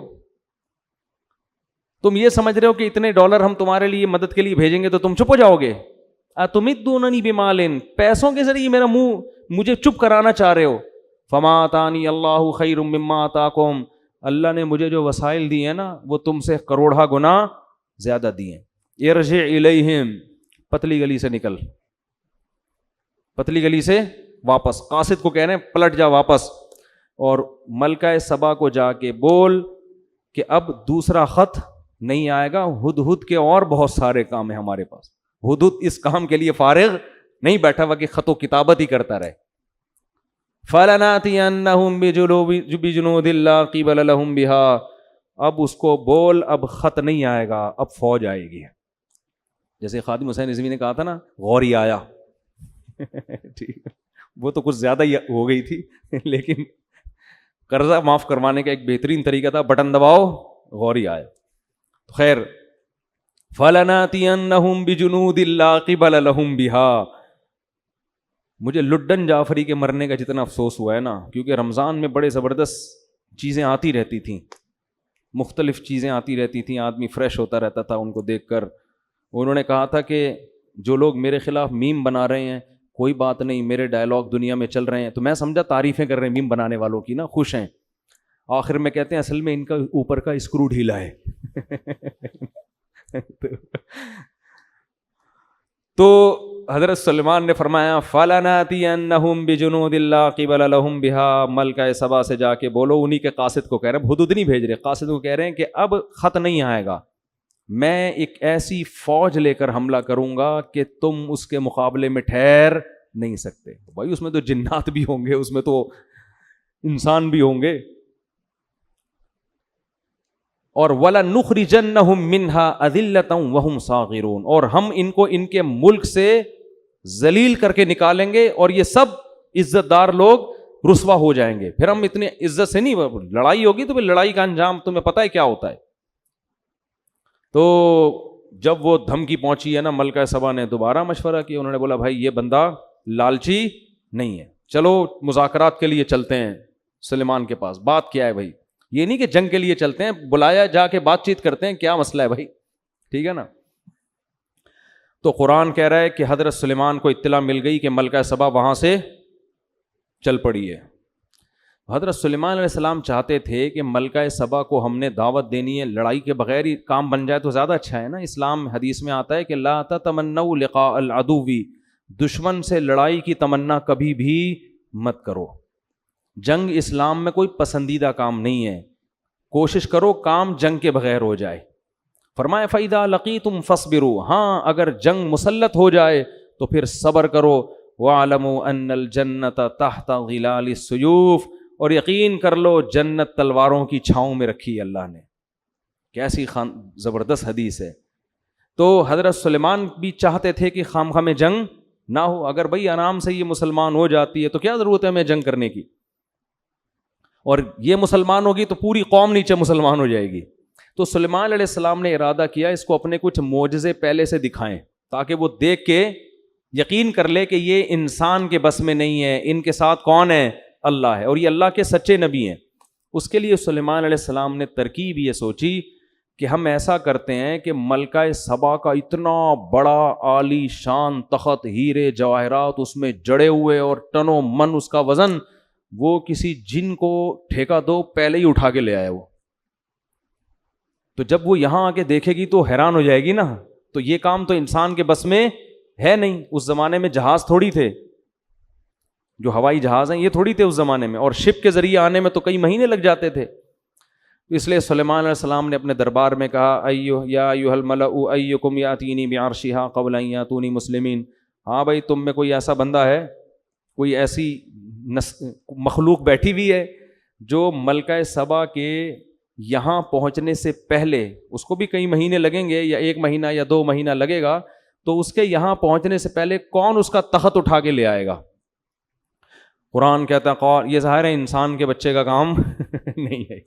تم یہ سمجھ رہے ہو کہ اتنے ڈالر ہم تمہارے لیے مدد کے لیے بھیجیں گے تو تم چپ ہو جاؤ گے. اتمدوننی بمال, پیسوں کے ذریعے میرا منہ مجھے چپ کرانا چاہ رہے ہو. فما آتانی اللہ خیر مما آتاکم, اللہ نے مجھے جو وسائل دیے ہیں نا وہ تم سے کروڑا گنا زیادہ دیے ہیں. ارجع الیہم, پتلی گلی سے نکل, پتلی گلی سے واپس. قاصد کو کہہ رہے ہیں پلٹ جا واپس, اور ملکہ سبا کو جا کے بول کہ اب دوسرا خط نہیں آئے گا, ہدہد کے اور بہت سارے کام ہیں ہمارے پاس. ہدہد اس کام کے لیے فارغ نہیں بیٹھا ہوا کہ خط و کتابت ہی کرتا رہے. فَلَنَأْتِيَنَّهُمْ بِجُنُودٍ لَّا قِبَلَ لَهُمْ بِهَا, اب اس کو بول اب خط نہیں آئے گا, اب فوج آئے گی. جیسے خادم حسین رضوی نے کہا تھا نا غوری آیا, ٹھیک, وہ تو کچھ زیادہ ہی ہو گئی تھی, لیکن قرضہ معاف کروانے کا ایک بہترین طریقہ تھا, بٹن دباؤ غوری آیا. خیر, فَلَنَأْتِيَنَّهُمْ بِجُنُودٍ لَّا قِبَلَ لَهُمْ بِهَا. مجھے لڈن جعفری کے مرنے کا جتنا افسوس ہوا ہے نا, کیونکہ رمضان میں بڑے زبردست چیزیں آتی رہتی تھیں, مختلف چیزیں آتی رہتی تھیں, آدمی فریش ہوتا رہتا تھا ان کو دیکھ کر. انہوں نے کہا تھا کہ جو لوگ میرے خلاف میم بنا رہے ہیں کوئی بات نہیں, میرے ڈائلاگ دنیا میں چل رہے ہیں, تو میں سمجھا تعریفیں کر رہے ہیں میم بنانے والوں کی نا, خوش ہیں. آخر میں کہتے ہیں اصل میں ان کا اوپر کا اسکرو ڈھیلا ہے. تو حضرت سلیمان نے فرمایا فَلَنَأْتِيَنَّهُمْ بِجُنُودٍ لَّا قِبَلَ لَهُمْ بِهَا, ملکہ سبا سے جا کے بولو, انہی کے قاصد کو کہہ رہے ہیں, ہدہد نہیں بھیج رہے, قاصد کو کہہ رہے ہیں کہ اب خط نہیں آئے گا, میں ایک ایسی فوج لے کر حملہ کروں گا کہ تم اس کے مقابلے میں ٹھہر نہیں سکتے. بھائی اس میں تو جنات بھی ہوں گے, اس میں تو انسان بھی ہوں گے. اور وَلَنُخْرِجَنَّهُم مِّنْهَا أَذِلَّةً وَهُمْ صَاغِرُونَ, اور ہم ان کو ان کے ملک سے ذلیل کر کے نکالیں گے, اور یہ سب عزت دار لوگ رسوا ہو جائیں گے. پھر ہم اتنے عزت سے نہیں, لڑائی ہوگی تو پھر لڑائی کا انجام تمہیں پتہ ہے کیا ہوتا ہے. تو جب وہ دھمکی پہنچی ہے نا, ملکہ سبا نے دوبارہ مشورہ کیا, انہوں نے بولا بھائی یہ بندہ لالچی نہیں ہے, چلو مذاکرات کے لیے چلتے ہیں سلیمان کے پاس. بات کیا ہے بھائی, یہ نہیں کہ جنگ کے لیے چلتے ہیں, بلایا جا کے بات چیت کرتے ہیں, کیا مسئلہ ہے بھائی, ٹھیک ہے نا. تو قرآن کہہ رہا ہے کہ حضرت سلیمان کو اطلاع مل گئی کہ ملکہ سبا وہاں سے چل پڑی ہے. حضرت سلیمان علیہ السلام چاہتے تھے کہ ملکہ سبا کو ہم نے دعوت دینی ہے, لڑائی کے بغیر ہی کام بن جائے تو زیادہ اچھا ہے نا. اسلام حدیث میں آتا ہے کہ لا تتمنوا لقاء العدو, دشمن سے لڑائی کی تمنا کبھی بھی مت کرو. جنگ اسلام میں کوئی پسندیدہ کام نہیں ہے, کوشش کرو کام جنگ کے بغیر ہو جائے. فرمایا فَإِذَا لَقِيتُمْ فَاصْبِرُوا, ہاں اگر جنگ مسلط ہو جائے تو پھر صبر کرو. وَاعْلَمُوا أَنَّ الْجَنَّةَ تَحْتَ ظِلَالِ السُّيُوفِ, اور یقین کر لو جنت تلواروں کی چھاؤں میں رکھی ہے اللہ نے. کیسی زبردست حدیث ہے. تو حضرت سلیمان بھی چاہتے تھے کہ خام خواہ میں جنگ نہ ہو. اگر بھائی آرام سے یہ مسلمان ہو جاتی ہے تو کیا ضرورت ہے ہمیں جنگ کرنے کی, اور یہ مسلمان ہوگی تو پوری قوم نیچے مسلمان ہو جائے گی. تو سلیمان علیہ السلام نے ارادہ کیا اس کو اپنے کچھ معجزے پہلے سے دکھائیں تاکہ وہ دیکھ کے یقین کر لے کہ یہ انسان کے بس میں نہیں ہے, ان کے ساتھ کون ہے؟ اللہ ہے, اور یہ اللہ کے سچے نبی ہیں. اس کے لیے سلیمان علیہ السلام نے ترکیب یہ سوچی کہ ہم ایسا کرتے ہیں کہ ملکہ سبا کا اتنا بڑا عالی شان تخت, ہیرے جواہرات اس میں جڑے ہوئے اور ٹنوں من اس کا وزن, وہ کسی جن کو ٹھیکہ دو پہلے ہی اٹھا کے لے آئے وہ. تو جب وہ یہاں آ کے دیکھے گی تو حیران ہو جائے گی نا, تو یہ کام تو انسان کے بس میں ہے نہیں. اس زمانے میں جہاز تھوڑی تھے, جو ہوائی جہاز ہیں یہ تھوڑی تھے اس زمانے میں, اور شپ کے ذریعے آنے میں تو کئی مہینے لگ جاتے تھے. اس لیے سلیمان علیہ السلام نے اپنے دربار میں کہا یا ایھا الملأ ایکم یاتینی بعرشھا قبل ان یاتونی مسلمین. ہاں بھائی, تم میں کوئی ایسا بندہ ہے, کوئی ایسی مخلوق بیٹھی ہوئی ہے جو ملکہ سبا کے یہاں پہنچنے سے پہلے, اس کو بھی کئی مہینے لگیں گے یا 1 مہینہ یا 2 مہینہ لگے گا, تو اس کے یہاں پہنچنے سے پہلے کون اس کا تخت اٹھا کے لے آئے گا؟ قرآن کہتا ہے, یہ ظاہر ہے انسان کے بچے کا کام نہیں ہے.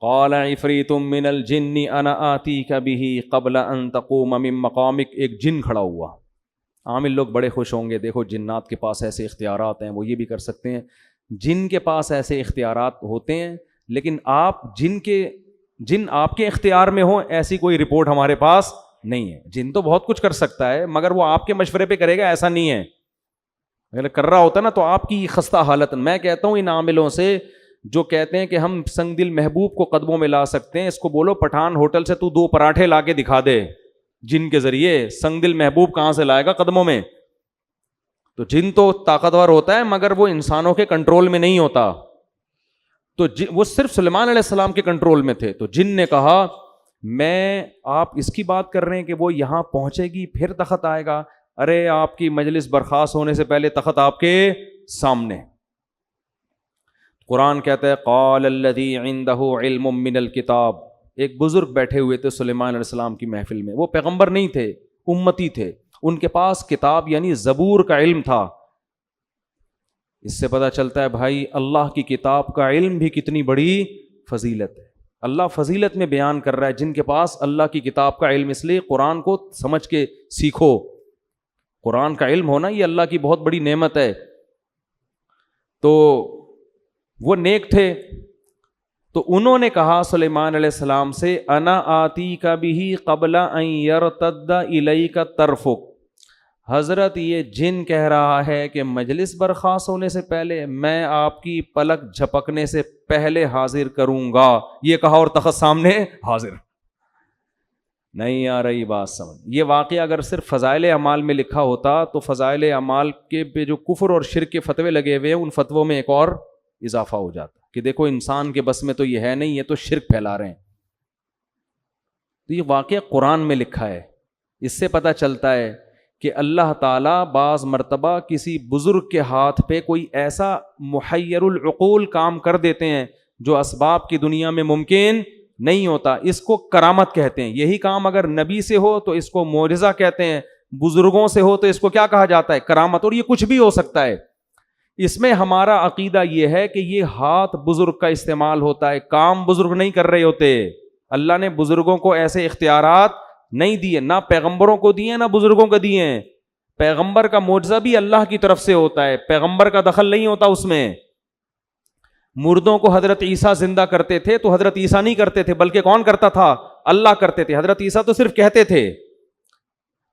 قال عفریت من الجن انا آتیک بہ قبل ان تقوم من مقامک. ایک جن کھڑا ہوا. عامل لوگ بڑے خوش ہوں گے, دیکھو جنات کے پاس ایسے اختیارات ہیں, وہ یہ بھی کر سکتے ہیں. جن کے پاس ایسے اختیارات ہوتے ہیں, لیکن جن آپ کے اختیار میں ہوں ایسی کوئی رپورٹ ہمارے پاس نہیں ہے. جن تو بہت کچھ کر سکتا ہے مگر وہ آپ کے مشورے پہ کرے گا ایسا نہیں ہے. اگر کر رہا ہوتا نا تو آپ کی خستہ حالت. میں کہتا ہوں ان عاملوں سے جو کہتے ہیں کہ ہم سنگ دل محبوب کو قدموں میں لا سکتے ہیں, اس کو بولو پٹھان ہوٹل سے تو 2 پراٹھے لا کے دکھا دے جن کے ذریعے. سنگ دل محبوب کہاں سے لائے گا قدموں میں؟ تو جن تو طاقتور ہوتا ہے مگر وہ انسانوں کے کنٹرول میں نہیں ہوتا. تو وہ صرف سلیمان علیہ السلام کے کنٹرول میں تھے. تو جن نے کہا میں, آپ اس کی بات کر رہے ہیں کہ وہ یہاں پہنچے گی پھر تخت آئے گا؟ ارے آپ کی مجلس برخاست ہونے سے پہلے تخت آپ کے سامنے. قرآن کہتا ہے قال الذی عندہ علم من الکتاب. ایک بزرگ بیٹھے ہوئے تھے سلیمان علیہ السلام کی محفل میں. وہ پیغمبر نہیں تھے, امتی تھے. ان کے پاس کتاب یعنی زبور کا علم تھا. اس سے پتہ چلتا ہے بھائی اللہ کی کتاب کا علم بھی کتنی بڑی فضیلت ہے. اللہ فضیلت میں بیان کر رہا ہے جن کے پاس اللہ کی کتاب کا علم. اس لیے قرآن کو سمجھ کے سیکھو. قرآن کا علم ہونا یہ اللہ کی بہت بڑی نعمت ہے. تو وہ نیک تھے, تو انہوں نے کہا سلیمان علیہ السلام سے انا آتیک بہ قبل ان یرتد الیک طرفک. حضرت یہ جن کہہ رہا ہے کہ مجلس برخاست ہونے سے پہلے میں آپ کی پلک جھپکنے سے پہلے حاضر کروں گا. یہ کہا اور تخت سامنے حاضر. نہیں آ رہی بات سمجھ. یہ واقعہ اگر صرف فضائل اعمال میں لکھا ہوتا تو فضائل اعمال کے پہ جو کفر اور شرک کے فتوے لگے ہوئے ہیں ان فتووں میں ایک اور اضافہ ہو جاتا کہ دیکھو انسان کے بس میں تو یہ ہے نہیں, یہ تو شرک پھیلا رہے ہیں. تو یہ واقعہ قرآن میں لکھا ہے. اس سے پتہ چلتا ہے کہ اللہ تعالیٰ بعض مرتبہ کسی بزرگ کے ہاتھ پہ کوئی ایسا محیر العقول کام کر دیتے ہیں جو اسباب کی دنیا میں ممکن نہیں ہوتا. اس کو کرامت کہتے ہیں. یہی کام اگر نبی سے ہو تو اس کو معجزہ کہتے ہیں, بزرگوں سے ہو تو اس کو کیا کہا جاتا ہے؟ کرامت. اور یہ کچھ بھی ہو سکتا ہے. اس میں ہمارا عقیدہ یہ ہے کہ یہ ہاتھ بزرگ کا استعمال ہوتا ہے, کام بزرگ نہیں کر رہے ہوتے. اللہ نے بزرگوں کو ایسے اختیارات نہیں دیے, نہ پیغمبروں کو دیے نہ بزرگوں کو دیے ہیں. پیغمبر کا معجزہ بھی اللہ کی طرف سے ہوتا ہے, پیغمبر کا دخل نہیں ہوتا اس میں. مردوں کو حضرت عیسیٰ زندہ کرتے تھے تو حضرت عیسیٰ نہیں کرتے تھے, بلکہ کون کرتا تھا؟ اللہ کرتے تھے. حضرت عیسیٰ تو صرف کہتے تھے.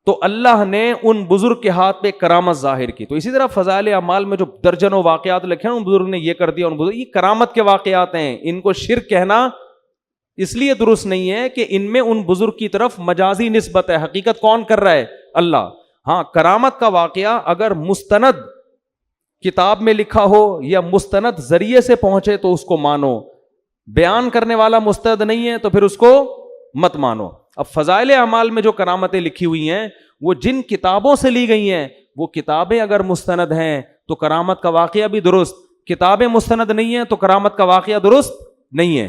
تو اللہ نے ان بزرگ کے ہاتھ پہ کرامت ظاہر کی. تو اسی طرح فضائل اعمال میں جو درجنوں واقعات لکھے ہیں ان بزرگ نے یہ کر دیا, ان بزرگ, یہ کرامت کے واقعات ہیں. ان کو شرک کہنا اس لیے درست نہیں ہے کہ ان میں ان بزرگ کی طرف مجازی نسبت ہے. حقیقت کون کر رہا ہے؟ اللہ. ہاں, کرامت کا واقعہ اگر مستند کتاب میں لکھا ہو یا مستند ذریعے سے پہنچے تو اس کو مانو. بیان کرنے والا مستند نہیں ہے تو پھر اس کو مت مانو. اب فضائل اعمال میں جو کرامتیں لکھی ہوئی ہیں وہ جن کتابوں سے لی گئی ہیں, وہ کتابیں اگر مستند ہیں تو کرامت کا واقعہ بھی درست, کتابیں مستند نہیں ہیں تو کرامت کا واقعہ درست نہیں ہے.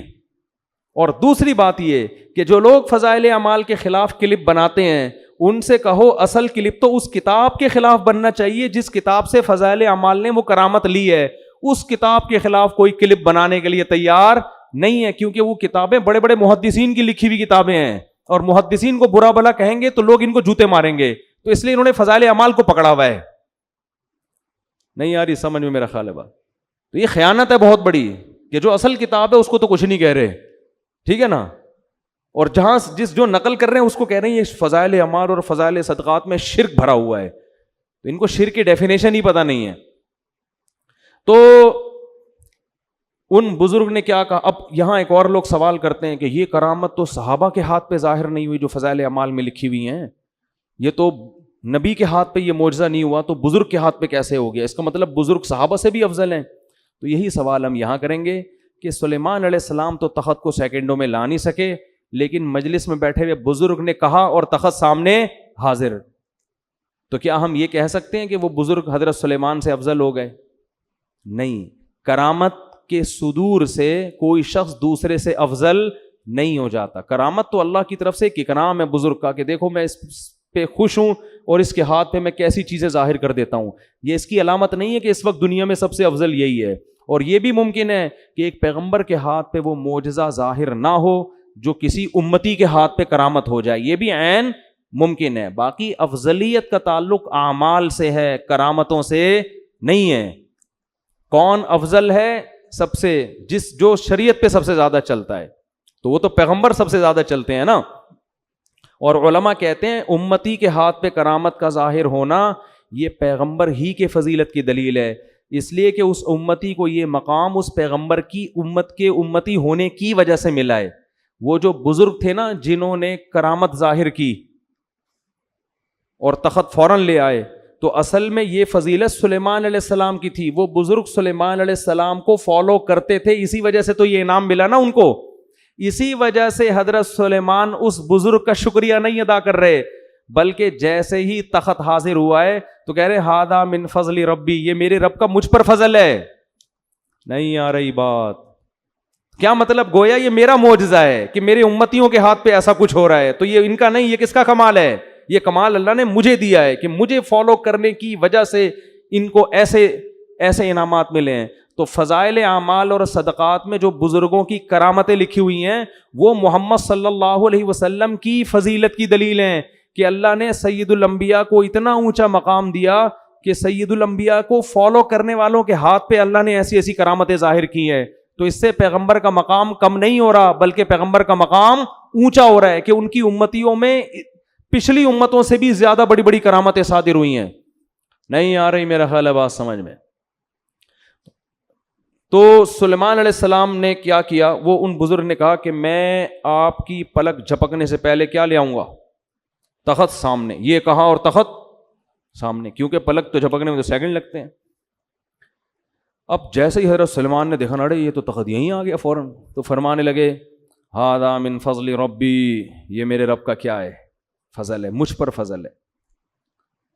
اور دوسری بات یہ کہ جو لوگ فضائل اعمال کے خلاف کلپ بناتے ہیں ان سے کہو اصل کلپ تو اس کتاب کے خلاف بننا چاہیے جس کتاب سے فضائل اعمال نے وہ کرامت لی ہے. اس کتاب کے خلاف کوئی کلپ بنانے کے لیے تیار نہیں ہے, کیونکہ وہ کتابیں بڑے بڑے محدثین کی لکھی ہوئی کتابیں ہیں, اور محدثین کو برا بھلا کہیں گے تو لوگ ان کو جوتے ماریں گے, تو اس لیے انہوں نے فضائل اعمال کو پکڑا ہوا ہے. نہیں یار یہ سمجھ میں میرا خیال ہے بات. تو یہ خیانت ہے بہت بڑی کہ جو اصل کتاب ہے اس کو تو کچھ نہیں کہہ رہے, ٹھیک ہے نا, اور جہاں جو نقل کر رہے ہیں اس کو کہہ رہے ہیں یہ فضائل اعمال اور فضائل صدقات میں شرک بھرا ہوا ہے. تو ان کو شرک کی ڈیفینیشن ہی پتہ نہیں ہے. تو ان بزرگ نے کیا کہا. اب یہاں ایک اور لوگ سوال کرتے ہیں کہ یہ کرامت تو صحابہ کے ہاتھ پہ ظاہر نہیں ہوئی جو فضائل اعمال میں لکھی ہوئی ہیں, یہ تو نبی کے ہاتھ پہ یہ معجزہ نہیں ہوا, تو بزرگ کے ہاتھ پہ کیسے ہو گیا؟ اس کا مطلب بزرگ صحابہ سے بھی افضل ہیں. تو یہی سوال ہم یہاں کریں گے کہ سلیمان علیہ السلام تو تخت کو سیکنڈوں میں لا نہیں سکے, لیکن مجلس میں بیٹھے ہوئے بزرگ نے کہا اور تخت سامنے حاضر. تو کیا ہم یہ کہہ سکتے ہیں کہ وہ بزرگ حضرت سلیمان سے افضل ہو گئے؟ نہیں. کرامت کے صدور سے کوئی شخص دوسرے سے افضل نہیں ہو جاتا. کرامت تو اللہ کی طرف سے ایک اکرام ہے بزرگ کا کہ دیکھو میں اس پہ خوش ہوں اور اس کے ہاتھ پہ میں کیسی چیزیں ظاہر کر دیتا ہوں. یہ اس کی علامت نہیں ہے کہ اس وقت دنیا میں سب سے افضل یہی ہے. اور یہ بھی ممکن ہے کہ ایک پیغمبر کے ہاتھ پہ وہ معجزہ ظاہر نہ ہو جو کسی امتی کے ہاتھ پہ کرامت ہو جائے, یہ بھی عین ممکن ہے. باقی افضلیت کا تعلق اعمال سے ہے, کرامتوں سے نہیں ہے. کون افضل ہے سب سے؟ جو شریعت پہ سب سے زیادہ چلتا ہے, تو وہ تو پیغمبر سب سے زیادہ چلتے ہیں نا. اور علماء کہتے ہیں امتی کے ہاتھ پہ کرامت کا ظاہر ہونا یہ پیغمبر ہی کے فضیلت کی دلیل ہے, اس لیے کہ اس امتی کو یہ مقام اس پیغمبر کی امت کے امتی ہونے کی وجہ سے ملا ہے. وہ جو بزرگ تھے نا جنہوں نے کرامت ظاہر کی اور تخت فوراً لے آئے, تو اصل میں یہ فضیلت سلیمان علیہ السلام کی تھی. وہ بزرگ سلیمان علیہ السلام کو فالو کرتے تھے, اسی وجہ سے تو یہ انعام ملا نا ان کو. اسی وجہ سے حضرت سلیمان اس بزرگ کا شکریہ نہیں ادا کر رہے, بلکہ جیسے ہی تخت حاضر ہوا ہے تو کہہ رہے ہادہ من فضل ربی, یہ میرے رب کا مجھ پر فضل ہے. نہیں آ رہی بات؟ کیا مطلب؟ گویا یہ میرا معجزہ ہے کہ میرے امتیوں کے ہاتھ پہ ایسا کچھ ہو رہا ہے, تو یہ ان کا نہیں, یہ کس کا کمال ہے؟ یہ کمال اللہ نے مجھے دیا ہے کہ مجھے فالو کرنے کی وجہ سے ان کو ایسے انعامات ملے ہیں. تو فضائل اعمال اور صدقات میں جو بزرگوں کی کرامتیں لکھی ہوئی ہیں وہ محمد صلی اللہ علیہ وسلم کی فضیلت کی دلیل ہیں کہ اللہ نے سید الانبیاء کو اتنا اونچا مقام دیا کہ سید الانبیاء کو فالو کرنے والوں کے ہاتھ پہ اللہ نے ایسی ایسی کرامتیں ظاہر کی ہیں. تو اس سے پیغمبر کا مقام کم نہیں ہو رہا, بلکہ پیغمبر کا مقام اونچا ہو رہا ہے کہ ان کی امتیوں میں پچھلی امتوں سے بھی زیادہ بڑی بڑی کرامتیں صادر ہوئی ہیں. نہیں آ رہی میرا خیال ہے بات سمجھ میں؟ تو سلیمان علیہ السلام نے کیا کیا؟ وہ ان بزرگ نے کہا کہ میں آپ کی پلک جھپکنے سے پہلے کیا لے آؤں گا؟ تخت سامنے. یہ کہا اور تخت سامنے, کیونکہ پلک تو جھپکنے میں تو سیکنڈ لگتے ہیں. اب جیسے ہی حضرت سلیمان نے دیکھا نڑے یہ تو تخت یہیں آ گیا فوراً, تو فرمانے لگے ہذا من فضل ربی, یہ میرے رب کا کیا ہے؟ فضل ہے, مجھ پر فضل ہے.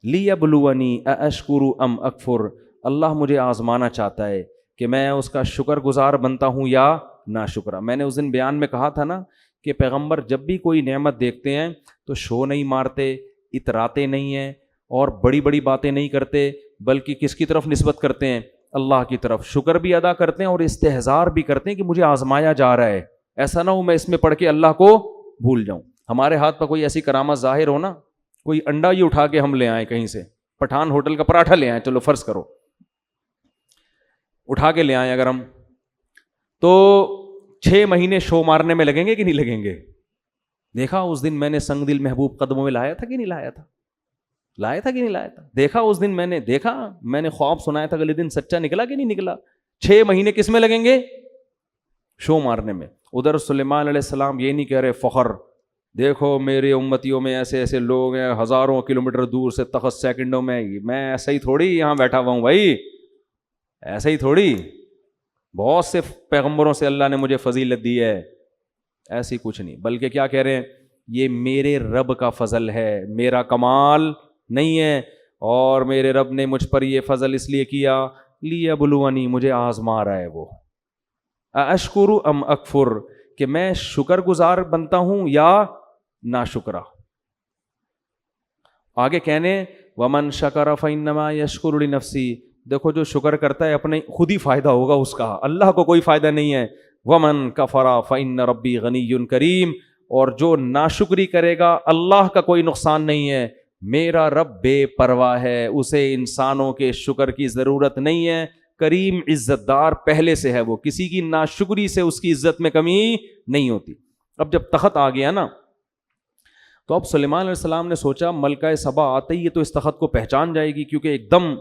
لیبلونی ااشکر ام اکفر, اللہ مجھے آزمانا چاہتا ہے کہ میں اس کا شکر گزار بنتا ہوں یا ناشکرا. میں نے اس دن بیان میں کہا تھا نا کہ پیغمبر جب بھی کوئی نعمت دیکھتے ہیں تو شو نہیں مارتے, اتراتے نہیں ہیں اور بڑی بڑی باتیں نہیں کرتے, بلکہ کس کی طرف نسبت کرتے ہیں؟ اللہ کی طرف. شکر بھی ادا کرتے ہیں اور استحضار بھی کرتے ہیں کہ مجھے آزمایا جا رہا ہے, ایسا نہ ہو میں اس میں پڑھ کے اللہ کو بھول جاؤں. ہمارے ہاتھ پر کوئی ایسی کرامت ظاہر ہو نا, کوئی انڈا ہی اٹھا کے ہم لے آئیں کہیں سے, پٹھان ہوٹل کا پراٹھا لے آئیں, چلو فرض کرو اٹھا کے لے آئیں اگر ہم, تو 6 مہینے شو مارنے میں لگیں گے کہ نہیں لگیں گے؟ دیکھا اس دن میں نے سنگ دل محبوب قدموں میں لایا تھا کہ نہیں لایا تھا؟ لایا تھا کہ نہیں لایا تھا؟ دیکھا اس دن میں نے خواب سنایا تھا, اگلے دن سچا نکلا کہ نہیں نکلا؟ 6 مہینے کس میں لگیں گے؟ شو مارنے میں. ادھر سلیمان علیہ السلام یہ نہیں کہہ رہے فخر, دیکھو میرے امتیوں میں ایسے ایسے لوگ ہیں ہزاروں کلومیٹر دور سے, تخت سیکنڈوں میں, میں ایسا ہی تھوڑی یہاں بیٹھا ہوا ہوں بھائی, ایسا ہی تھوڑی, بہت سے پیغمبروں سے اللہ نے مجھے فضیلت دی ہے, ایسی کچھ نہیں. بلکہ کیا کہہ رہے ہیں؟ یہ میرے رب کا فضل ہے, میرا کمال نہیں ہے, اور میرے رب نے مجھ پر یہ فضل اس لیے کیا لیبلونی, مجھے آزما رہا ہے وہ. اشکر ام اکفر, کہ میں شکر گزار بنتا ہوں یا ناشکرا. آگے کہنے ومن شکر فانما یشکر لنفسی، دیکھو جو شکر کرتا ہے اپنے خود ہی فائدہ ہوگا اس کا، اللہ کو کوئی فائدہ نہیں ہے. ومن کفر فان ربی غنی کریم، اور جو ناشکری کرے گا اللہ کا کوئی نقصان نہیں ہے، میرا رب بے پرواہ ہے، اسے انسانوں کے شکر کی ضرورت نہیں ہے، کریم عزت دار پہلے سے ہے، وہ کسی کی ناشکری سے اس کی عزت میں کمی نہیں ہوتی. اب جب تخت آ گیا نا، تو اب سلیمان علیہ السلام نے سوچا ملکہ سبا آتے ہی یہ تو اس تخت کو پہچان جائے گی، کیونکہ ایک دم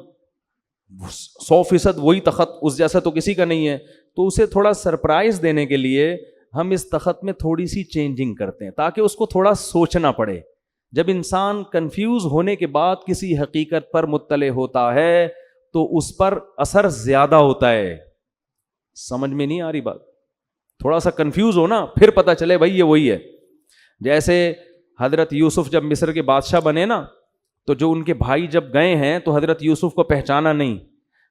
100% وہی تخت، اس جیسا تو کسی کا نہیں ہے. تو اسے تھوڑا سرپرائز دینے کے لیے ہم اس تخت میں تھوڑی سی چینجنگ کرتے ہیں تاکہ اس کو تھوڑا سوچنا پڑے. جب انسان کنفیوز ہونے کے بعد کسی حقیقت پر مطلع ہوتا ہے تو اس پر اثر زیادہ ہوتا ہے. سمجھ میں نہیں آ رہی بات؟ تھوڑا سا کنفیوز ہو نا، پھر پتہ چلے بھائی یہ وہی ہے. جیسے حضرت یوسف جب مصر کے بادشاہ بنے نا، تو جو ان کے بھائی جب گئے ہیں تو حضرت یوسف کو پہچانا نہیں،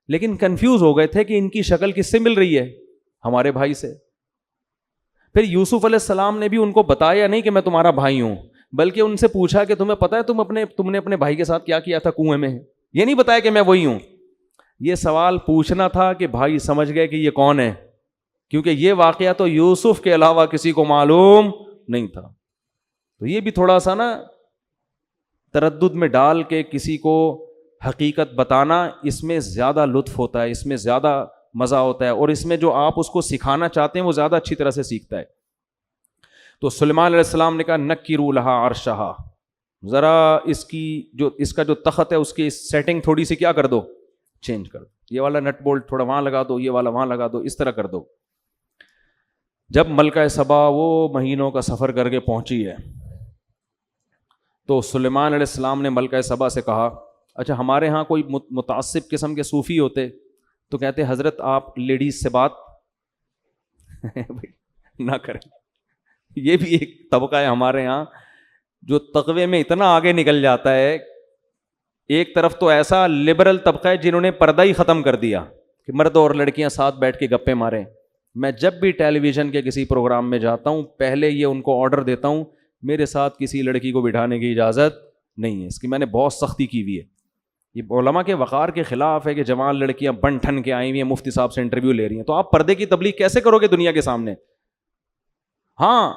لیکن کنفیوز ہو گئے تھے کہ ان کی شکل کس سے مل رہی ہے، ہمارے بھائی سے. پھر یوسف علیہ السلام نے بھی ان کو بتایا نہیں کہ میں تمہارا بھائی ہوں، بلکہ ان سے پوچھا کہ تمہیں پتہ ہے تم نے اپنے بھائی کے ساتھ کیا کیا تھا کنویں میں؟ یہ نہیں بتایا کہ میں وہی ہوں. یہ سوال پوچھنا تھا کہ بھائی سمجھ گئے کہ یہ کون ہے، کیونکہ یہ واقعہ تو یوسف کے علاوہ کسی کو معلوم نہیں تھا. تو یہ بھی تھوڑا سا نا تردد میں ڈال کے کسی کو حقیقت بتانا، اس میں زیادہ لطف ہوتا ہے، اس میں زیادہ مزہ ہوتا ہے، اور اس میں جو آپ اس کو سکھانا چاہتے ہیں وہ زیادہ اچھی طرح سے سیکھتا ہے. تو سلیمان علیہ السلام نے کہا نکروا لہا عرشہا، ذرا اس کا جو تخت ہے اس کی سیٹنگ تھوڑی سی کیا کر دو، چینج کر دو، یہ والا نٹ بولٹ تھوڑا وہاں لگا دو، یہ والا وہاں لگا دو، اس طرح کر دو. جب ملکہ سبا وہ مہینوں کا سفر کر کے پہنچی ہے تو سلیمان علیہ السلام نے ملکہ سبا سے کہا اچھا ہمارے ہاں کوئی متعصب قسم کے صوفی ہوتے تو کہتے حضرت آپ لیڈیز سے بات نہ کریں. یہ بھی ایک طبقہ ہے ہمارے ہاں جو تقوی میں اتنا آگے نکل جاتا ہے. ایک طرف تو ایسا لبرل طبقہ ہے جنہوں نے پردہ ہی ختم کر دیا کہ مرد اور لڑکیاں ساتھ بیٹھ کے گپے ماریں. میں جب بھی ٹیلی ویژن کے کسی پروگرام میں جاتا ہوں پہلے یہ ان کو آرڈر دیتا ہوں میرے ساتھ کسی لڑکی کو بٹھانے کی اجازت نہیں ہے. اس کی میں نے بہت سختی کی ہوئی ہے. یہ علماء کے وقار کے خلاف ہے کہ جوان لڑکیاں بن ٹھن کے آئی ہوئی ہیں مفتی صاحب سے انٹرویو لے رہی ہیں. تو آپ پردے کی تبلیغ کیسے کرو گے دنیا کے سامنے؟ ہاں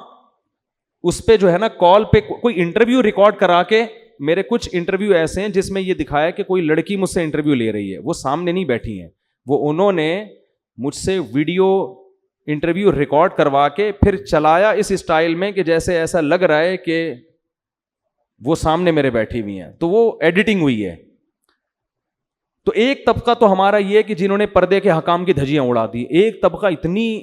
اس پہ جو ہے نا کال پہ کوئی انٹرویو ریکارڈ کرا کے، میرے کچھ انٹرویو ایسے ہیں جس میں یہ دکھایا کہ کوئی لڑکی مجھ سے انٹرویو لے رہی ہے، وہ سامنے نہیں بیٹھی ہیں، وہ انہوں نے مجھ سے ویڈیو انٹرویو ریکارڈ کروا کے پھر چلایا اس اسٹائل میں کہ جیسے ایسا لگ رہا ہے کہ وہ سامنے میرے بیٹھی ہوئی ہیں، تو وہ ایڈیٹنگ ہوئی ہے. تو ایک طبقہ تو ہمارا یہ کہ جنہوں نے پردے کے حکام کی دھجیاں اڑا دی. ایک طبقہ اتنی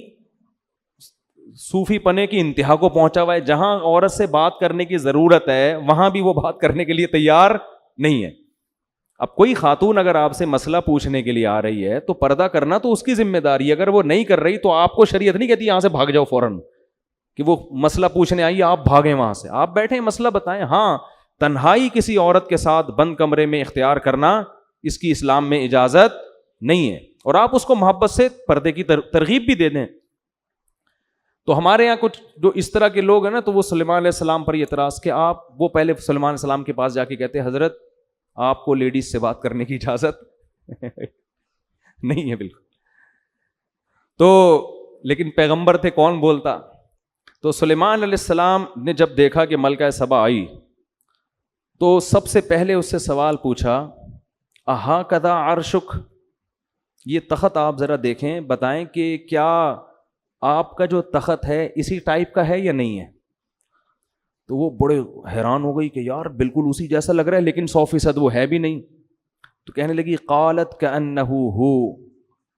صوفی پنے کی انتہا کو پہنچا ہوا ہے جہاں عورت سے بات کرنے کی ضرورت ہے وہاں بھی وہ بات کرنے کے لیے تیار نہیں ہے. اب کوئی خاتون اگر آپ سے مسئلہ پوچھنے کے لیے آ رہی ہے تو پردہ کرنا تو اس کی ذمہ داری ہے. اگر وہ نہیں کر رہی تو آپ کو شریعت نہیں کہتی یہاں سے بھاگ جاؤ فوراً کہ وہ مسئلہ پوچھنے آئی آپ بھاگیں وہاں سے. آپ بیٹھیں مسئلہ بتائیں. ہاں تنہائی کسی عورت کے ساتھ بند کمرے میں اختیار کرنا اس کی اسلام میں اجازت نہیں ہے، اور آپ اس کو محبت سے پردے کی ترغیب بھی دے دیں. تو ہمارے یہاں کچھ جو اس طرح کے لوگ ہیں نا تو وہ سلیمان علیہ السلام پر یہ اعتراض کہ وہ پہلے سلیمان علیہ السلام کے پاس جا کے کہتے حضرت آپ کو لیڈیز سے بات کرنے کی اجازت نہیں ہے بالکل. تو لیکن پیغمبر تھے کون بولتا. تو سلیمان علیہ السلام نے جب دیکھا کہ ملکہ سبا آئی تو سب سے پہلے اس سے سوال پوچھا اہا کذا عرشک، یہ تخت آپ ذرا دیکھیں بتائیں کہ کیا آپ کا جو تخت ہے اسی ٹائپ کا ہے یا نہیں ہے. تو وہ بڑے حیران ہو گئی کہ یار بالکل اسی جیسا لگ رہا ہے لیکن 100% وہ ہے بھی نہیں. تو کہنے لگی قالت کأنہ ہو،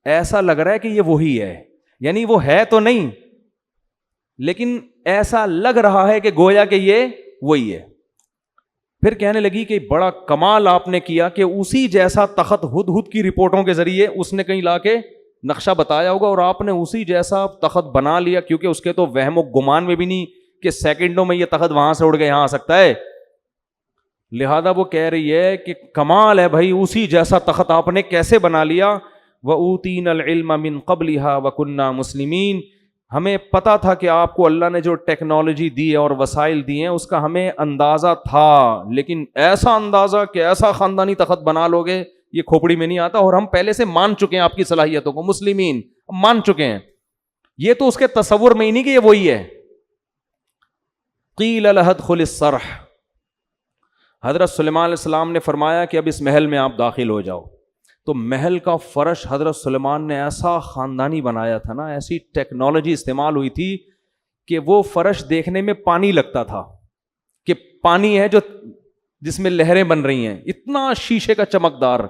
ایسا لگ رہا ہے کہ یہ وہی ہے، یعنی وہ ہے تو نہیں لیکن ایسا لگ رہا ہے کہ گویا کہ یہ وہی ہے. پھر کہنے لگی کہ بڑا کمال آپ نے کیا کہ اسی جیسا تخت ہدہد کی رپورٹوں کے ذریعے اس نے کہیں لا کے نقشہ بتایا ہوگا اور آپ نے اسی جیسا تخت بنا لیا، کیونکہ اس کے تو وہم و گمان میں بھی نہیں کہ سیکنڈوں میں یہ تخت وہاں سے اڑ کے یہاں آ سکتا ہے. لہذا وہ کہہ رہی ہے کہ کمال ہے بھائی، اسی جیسا تخت آپ نے کیسے بنا لیا. وَأُوتِينَا الْعِلْمَ مِنْ قَبْلِهَا وَكُنَّا مُسْلِمِينَ، ہمیں پتا تھا کہ آپ کو اللہ نے جو ٹیکنالوجی دی ہے اور وسائل دیے ہیں اس کا ہمیں اندازہ تھا، لیکن ایسا اندازہ کہ ایسا خاندانی تخت بنا لو گے یہ کھوپڑی میں نہیں آتا، اور ہم پہلے سے مان چکے ہیں آپ کی صلاحیتوں کو، مسلمین مان چکے ہیں، یہ تو اس کے تصور میں ہی نہیں کہ یہ وہی ہے. قیل لہ ادخل الصرح، حضرت سلیمان علیہ السلام نے فرمایا کہ اب اس محل میں آپ داخل ہو جاؤ. تو محل کا فرش حضرت سلیمان نے ایسا خاندانی بنایا تھا نا، ایسی ٹیکنالوجی استعمال ہوئی تھی کہ وہ فرش دیکھنے میں پانی لگتا تھا، کہ پانی ہے جو جس میں لہریں بن رہی ہیں، اتنا شیشے کا چمکدار.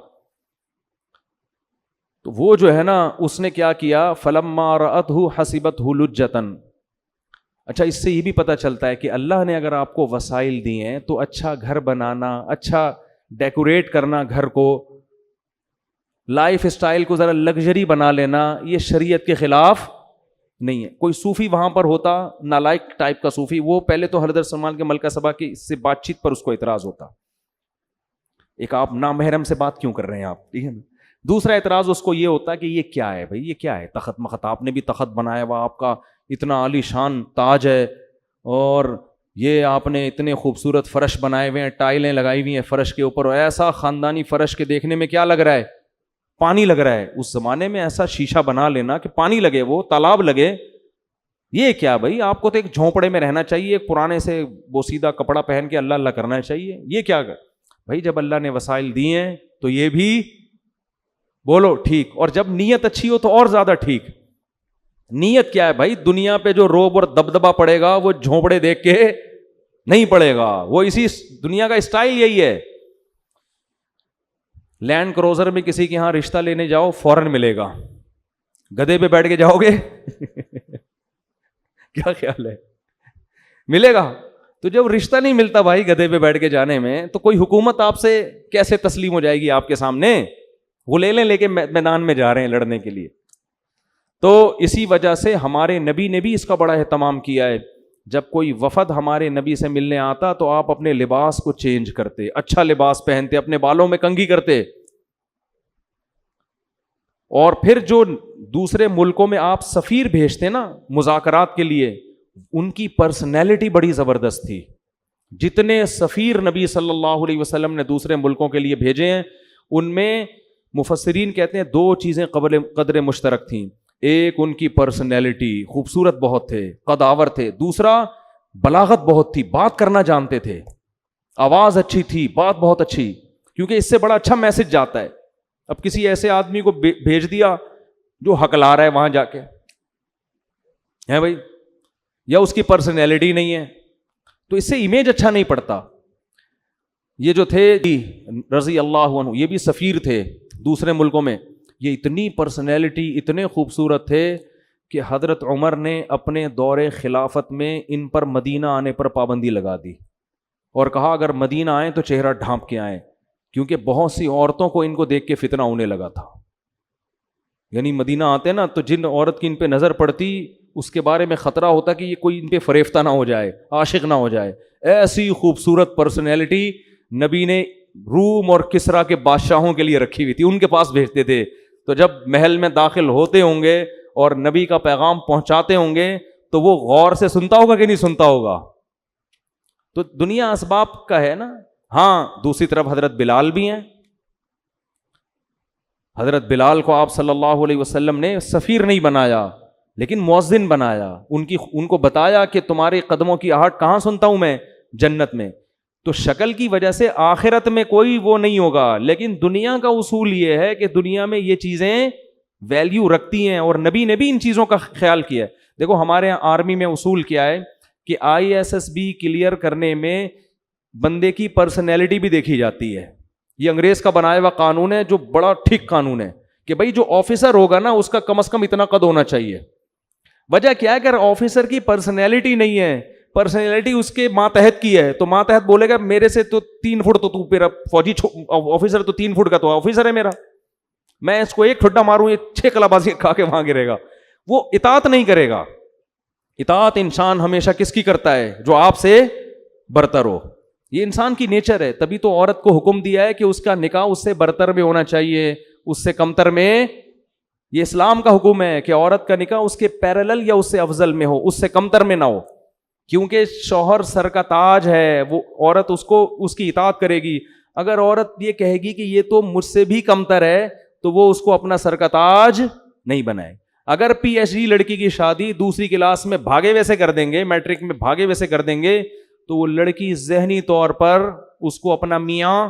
تو وہ جو ہے نا اس نے کیا کیا، فلما رأتہ حسبتہ لجۃ. اچھا اس سے یہ بھی پتہ چلتا ہے کہ اللہ نے اگر آپ کو وسائل دیے ہیں تو اچھا گھر بنانا، اچھا ڈیکوریٹ کرنا، گھر کو، لائف اسٹائل کو ذرا لگژری بنا لینا، یہ شریعت کے خلاف نہیں ہے. کوئی صوفی وہاں پر ہوتا، نالائق ٹائپ کا صوفی، وہ پہلے تو حضرت سلمان کے ملکہ سبا کی اس سے بات چیت پر اس کو اعتراض ہوتا، ایک آپ نامحرم سے بات کیوں کر رہے ہیں آپ، ٹھیک ہے نا. دوسرا اعتراض اس کو یہ ہوتا کہ یہ کیا ہے بھائی، یہ کیا ہے تخت مخت، آپ نے بھی تخت بنایا ہوا، آپ کا اتنا عالی شان تاج ہے، اور یہ آپ نے اتنے خوبصورت فرش بنائے ہوئے ہیں، ٹائلیں لگائی ہوئی ہیں فرش کے اوپر، اور ایسا خاندانی فرش کے دیکھنے میں کیا لگ رہا ہے، پانی لگ رہا ہے. اس زمانے میں ایسا شیشہ بنا لینا کہ پانی لگے، وہ تالاب لگے، یہ کیا بھائی، آپ کو تو ایک جھونپڑے میں رہنا چاہیے، ایک پرانے سے بوسیدہ کپڑا پہن کے اللہ اللہ کرنا چاہیے، یہ کیا بھائی. جب اللہ نے وسائل دیے ہیں تو یہ بھی بولو ٹھیک، اور جب نیت اچھی ہو تو اور زیادہ ٹھیک. نیت کیا ہے بھائی، دنیا پہ جو روب اور دبدبا پڑے گا وہ جھونپڑے دیکھ کے نہیں پڑے گا، وہ اسی دنیا کا اسٹائل یہی ہے. لینڈ کروزر میں کسی کے ہاں رشتہ لینے جاؤ فوراً ملے گا، گدھے پہ بیٹھ کے جاؤ گے کیا خیال ہے، ملے گا؟ تو جب رشتہ نہیں ملتا بھائی گدھے پہ بیٹھ کے جانے میں، تو کوئی حکومت آپ سے کیسے تسلیم ہو جائے گی آپ کے سامنے؟ وہ لے کے میدان میں جا رہے ہیں لڑنے کے لیے. تو اسی وجہ سے ہمارے نبی نے بھی اس کا بڑا اہتمام کیا ہے. جب کوئی وفد ہمارے نبی سے ملنے آتا تو آپ اپنے لباس کو چینج کرتے، اچھا لباس پہنتے، اپنے بالوں میں کنگھی کرتے. اور پھر جو دوسرے ملکوں میں آپ سفیر بھیجتے نا مذاکرات کے لیے، ان کی پرسنالٹی بڑی زبردست تھی. جتنے سفیر نبی صلی اللہ علیہ وسلم نے دوسرے ملکوں کے لیے بھیجے ہیں، ان میں مفسرین کہتے ہیں دو چیزیں قدر مشترک تھیں. ایک ان کی پرسنالٹی، خوبصورت بہت تھے، قداور تھے. دوسرا بلاغت بہت تھی، بات کرنا جانتے تھے، آواز اچھی تھی، بات بہت اچھی، کیونکہ اس سے بڑا اچھا میسج جاتا ہے. اب کسی ایسے آدمی کو بھیج دیا جو ہکلا رہا ہے وہاں جا کے، ہے بھائی، یا اس کی پرسنالٹی نہیں ہے، تو اس سے امیج اچھا نہیں پڑتا. یہ جو تھے رضی اللہ عنہ، یہ بھی سفیر تھے دوسرے ملکوں میں. یہ اتنی پرسنالٹی، اتنے خوبصورت تھے کہ حضرت عمر نے اپنے دور خلافت میں ان پر مدینہ آنے پر پابندی لگا دی، اور کہا اگر مدینہ آئیں تو چہرہ ڈھانپ کے آئیں، کیونکہ بہت سی عورتوں کو ان کو دیکھ کے فتنہ ہونے لگا تھا. یعنی مدینہ آتے نا تو جن عورت کی ان پہ نظر پڑتی اس کے بارے میں خطرہ ہوتا کہ یہ کوئی ان پہ فریفتہ نہ ہو جائے، عاشق نہ ہو جائے. ایسی خوبصورت پرسنالٹی نبی نے روم اور کسرا کے بادشاہوں کے لیے رکھی ہوئی تھی، ان کے پاس بھیجتے تھے. تو جب محل میں داخل ہوتے ہوں گے اور نبی کا پیغام پہنچاتے ہوں گے تو وہ غور سے سنتا ہوگا کہ نہیں سنتا ہوگا. تو دنیا اسباب کا ہے نا. ہاں دوسری طرف حضرت بلال بھی ہیں. حضرت بلال کو آپ صلی اللہ علیہ وسلم نے سفیر نہیں بنایا لیکن مؤذن بنایا. ان کو بتایا کہ تمہارے قدموں کی آہٹ کہاں سنتا ہوں میں؟ جنت میں. تو شکل کی وجہ سے آخرت میں کوئی وہ نہیں ہوگا، لیکن دنیا کا اصول یہ ہے کہ دنیا میں یہ چیزیں ویلیو رکھتی ہیں، اور نبی نے بھی ان چیزوں کا خیال کیا ہے. دیکھو ہمارے یہاں آرمی میں اصول کیا ہے کہ ISSB کلیئر کرنے میں بندے کی پرسنالٹی بھی دیکھی جاتی ہے. یہ انگریز کا بنایا ہوا قانون ہے جو بڑا ٹھیک قانون ہے کہ بھائی جو آفیسر ہوگا نا اس کا کم از کم اتنا قد ہونا چاہیے. وجہ کیا ہے کہ آفیسر کی پرسنالٹی نہیں ہے، پرسنالٹی اس کے ماتحت کی ہے، تو ماتحت بولے گا میرے سے تو 3 فٹ تو میرا فوجی آفیسر تو 3 فٹ کا تو آفیسر ہے میرا، میں اس کو 1 ٹھڈا ماروں یہ 6 کلابازی کھا کے وہاں گرے گا. وہ اطاعت نہیں کرے گا. اطاعت انسان ہمیشہ کس کی کرتا ہے؟ جو آپ سے برتر ہو. یہ انسان کی نیچر ہے. تبھی تو عورت کو حکم دیا ہے کہ اس کا نکاح اس سے برتر میں ہونا چاہیے، اس سے کمتر میں یہ اسلام کا حکم ہے کہ عورت کا نکاح اس کے پیرالل یا اس سے افضل میں ہو، اس سے کمتر میں نہ ہو، کیونکہ شوہر سر کا تاج ہے، وہ عورت اس کی اطاعت کرے گی۔ اگر عورت یہ کہے گی کہ یہ تو مجھ سے بھی کمتر ہے تو وہ اس کو اپنا سر کا تاج نہیں بنائے۔ اگر پی ایچ ڈی لڑکی کی شادی دوسری کلاس میں بھاگے ویسے کر دیں گے، میٹرک میں بھاگے ویسے کر دیں گے، تو وہ لڑکی ذہنی طور پر اس کو اپنا میاں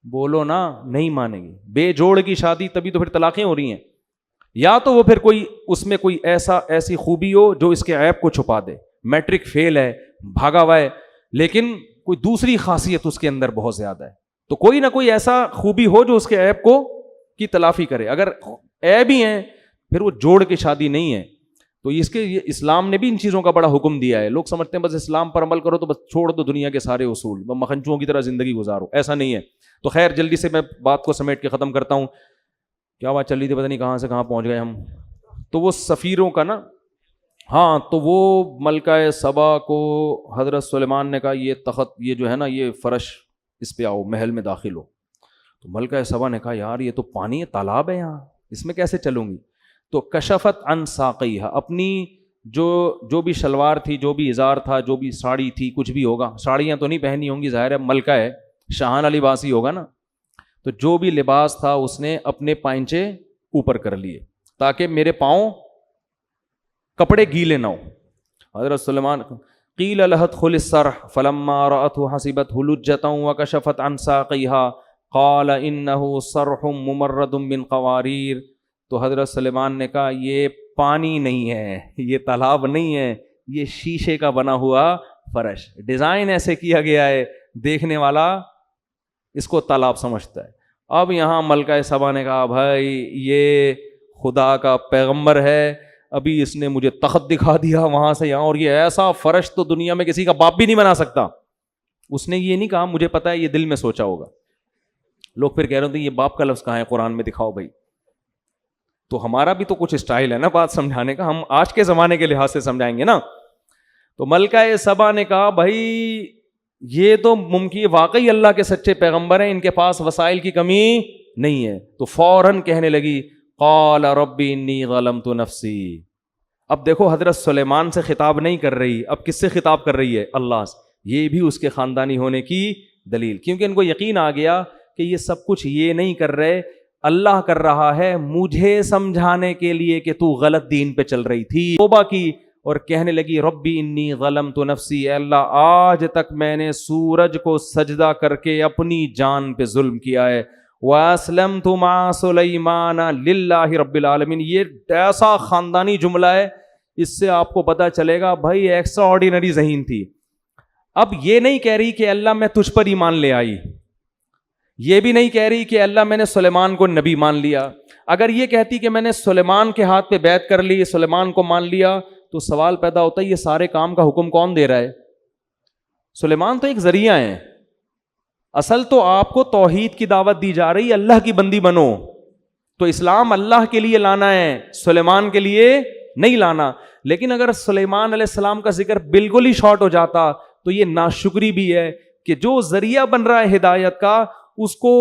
بولو نا نہیں مانے گی۔ بے جوڑ کی شادی، تبھی تو پھر طلاقیں ہو رہی ہیں۔ یا تو وہ پھر کوئی اس میں کوئی ایسی خوبی ہو جو اس کے عیب کو چھپا دے، میٹرک فیل ہے، بھاگا ہوا ہے، لیکن کوئی دوسری خاصیت اس کے اندر بہت زیادہ ہے، تو کوئی نہ کوئی ایسا خوبی ہو جو اس کے عیب کو کی تلافی کرے۔ اگر عیب ہی ہیں پھر وہ جوڑ کی شادی نہیں ہے۔ تو اس کے اسلام نے بھی ان چیزوں کا بڑا حکم دیا ہے۔ لوگ سمجھتے ہیں بس اسلام پر عمل کرو تو بس چھوڑ دو دنیا کے سارے اصول، مکھنچوؤں کی طرح زندگی گزارو، ایسا نہیں ہے۔ تو خیر جلدی سے میں بات کو سمیٹ کے ختم کرتا ہوں۔ کیا بات چل رہی تھی پتہ نہیں کہاں سے کہاں پہنچ گئے ہم۔ تو وہ سفیروں کا نا، ہاں، تو وہ ملکہ سبا کو حضرت سلیمان نے کہا یہ تخت، یہ جو ہے نا یہ فرش، اس پہ آؤ، محل میں داخل ہو۔ تو ملکہ سبا نے کہا یار یہ تو پانی ہے، تالاب ہے یہاں، اس میں کیسے چلوں گی؟ تو کشفت عن ساقیہا، اپنی جو بھی شلوار تھی، جو بھی ازار تھا، جو بھی ساڑی تھی، کچھ بھی ہوگا، ساڑیاں تو نہیں پہنی ہوں گی، ظاہر ہے ملکہ ہے، شاہانہ لباس ہی ہوگا نا، تو جو بھی لباس تھا اس نے اپنے پائنچے اوپر کر لیے تاکہ میرے پاؤں کپڑے گیلے نہ ہو۔ حضرت سلیمان قیل لها ادخل الصرح فلما رأته حسبته لجة وكشفت عن ساقيها قال انه صرح ممرد من قوارير۔ تو حضرت سلیمان نے کہا یہ پانی نہیں ہے، یہ تالاب نہیں ہے، یہ شیشے کا بنا ہوا فرش، ڈیزائن ایسے کیا گیا ہے دیکھنے والا اس کو تالاب سمجھتا ہے۔ اب یہاں ملکہ سبا نے کہا بھائی یہ خدا کا پیغمبر ہے، ابھی اس نے مجھے تخت دکھا دیا وہاں سے یہاں، اور یہ ایسا فرش تو دنیا میں کسی کا باپ بھی نہیں بنا سکتا۔ اس نے یہ نہیں کہا مجھے پتا ہے، یہ دل میں سوچا ہوگا۔ لوگ پھر کہہ رہے تھے یہ باپ کا لفظ کہاں ہے قرآن میں، دکھاؤ بھائی۔ تو ہمارا بھی تو کچھ اسٹائل ہے نا بات سمجھانے کا، ہم آج کے زمانے کے لحاظ سے سمجھائیں گے نا۔ تو ملکہ سبا نے کہا بھائی یہ تو ممکن واقعی اللہ کے سچے پیغمبر ہیں، ان کے پاس وسائل کی کمی نہیں ہے۔ تو فوراً کہنے لگی قال ربی انی ظلمت نفسی۔ اب دیکھو حضرت سلیمان سے خطاب نہیں کر رہی، اب کس سے خطاب کر رہی ہے؟ اللہ سے۔ یہ بھی اس کے خاندانی ہونے کی دلیل، کیونکہ ان کو یقین آ گیا کہ یہ سب کچھ یہ نہیں کر رہے، اللہ کر رہا ہے مجھے سمجھانے کے لیے کہ تو غلط دین پہ چل رہی تھی۔ توبہ کی اور کہنے لگی ربی انی ظلمت نفسی، اے اللہ آج تک میں نے سورج کو سجدہ کر کے اپنی جان پہ ظلم کیا ہے۔ وَأَسْلَمْتُ مَعَ سُلَيْمَانَ لِلَّهِ رَبِّ الْعَالَمِينَ۔ یہ ایسا خاندانی جملہ ہے، اس سے آپ کو پتا چلے گا بھائی ایکسٹرا آرڈینری ذہین تھی۔ اب یہ نہیں کہہ رہی کہ اللہ میں تجھ پر ایمان لے آئی، یہ بھی نہیں کہہ رہی کہ اللہ میں نے سلیمان کو نبی مان لیا۔ اگر یہ کہتی کہ میں نے سلیمان کے ہاتھ پہ بیعت کر لی، سلیمان کو مان لیا، تو سوال پیدا ہوتا ہے یہ سارے کام کا حکم کون دے رہا ہے؟ سلیمان تو ایک ذریعہ ہے، اصل تو آپ کو توحید کی دعوت دی جا رہی ہے، اللہ کی بندی بنو۔ تو اسلام اللہ کے لیے لانا ہے، سلیمان کے لیے نہیں لانا۔ لیکن اگر سلیمان علیہ السلام کا ذکر بالکل ہی شارٹ ہو جاتا تو یہ ناشکری بھی ہے کہ جو ذریعہ بن رہا ہے ہدایت کا، اس کو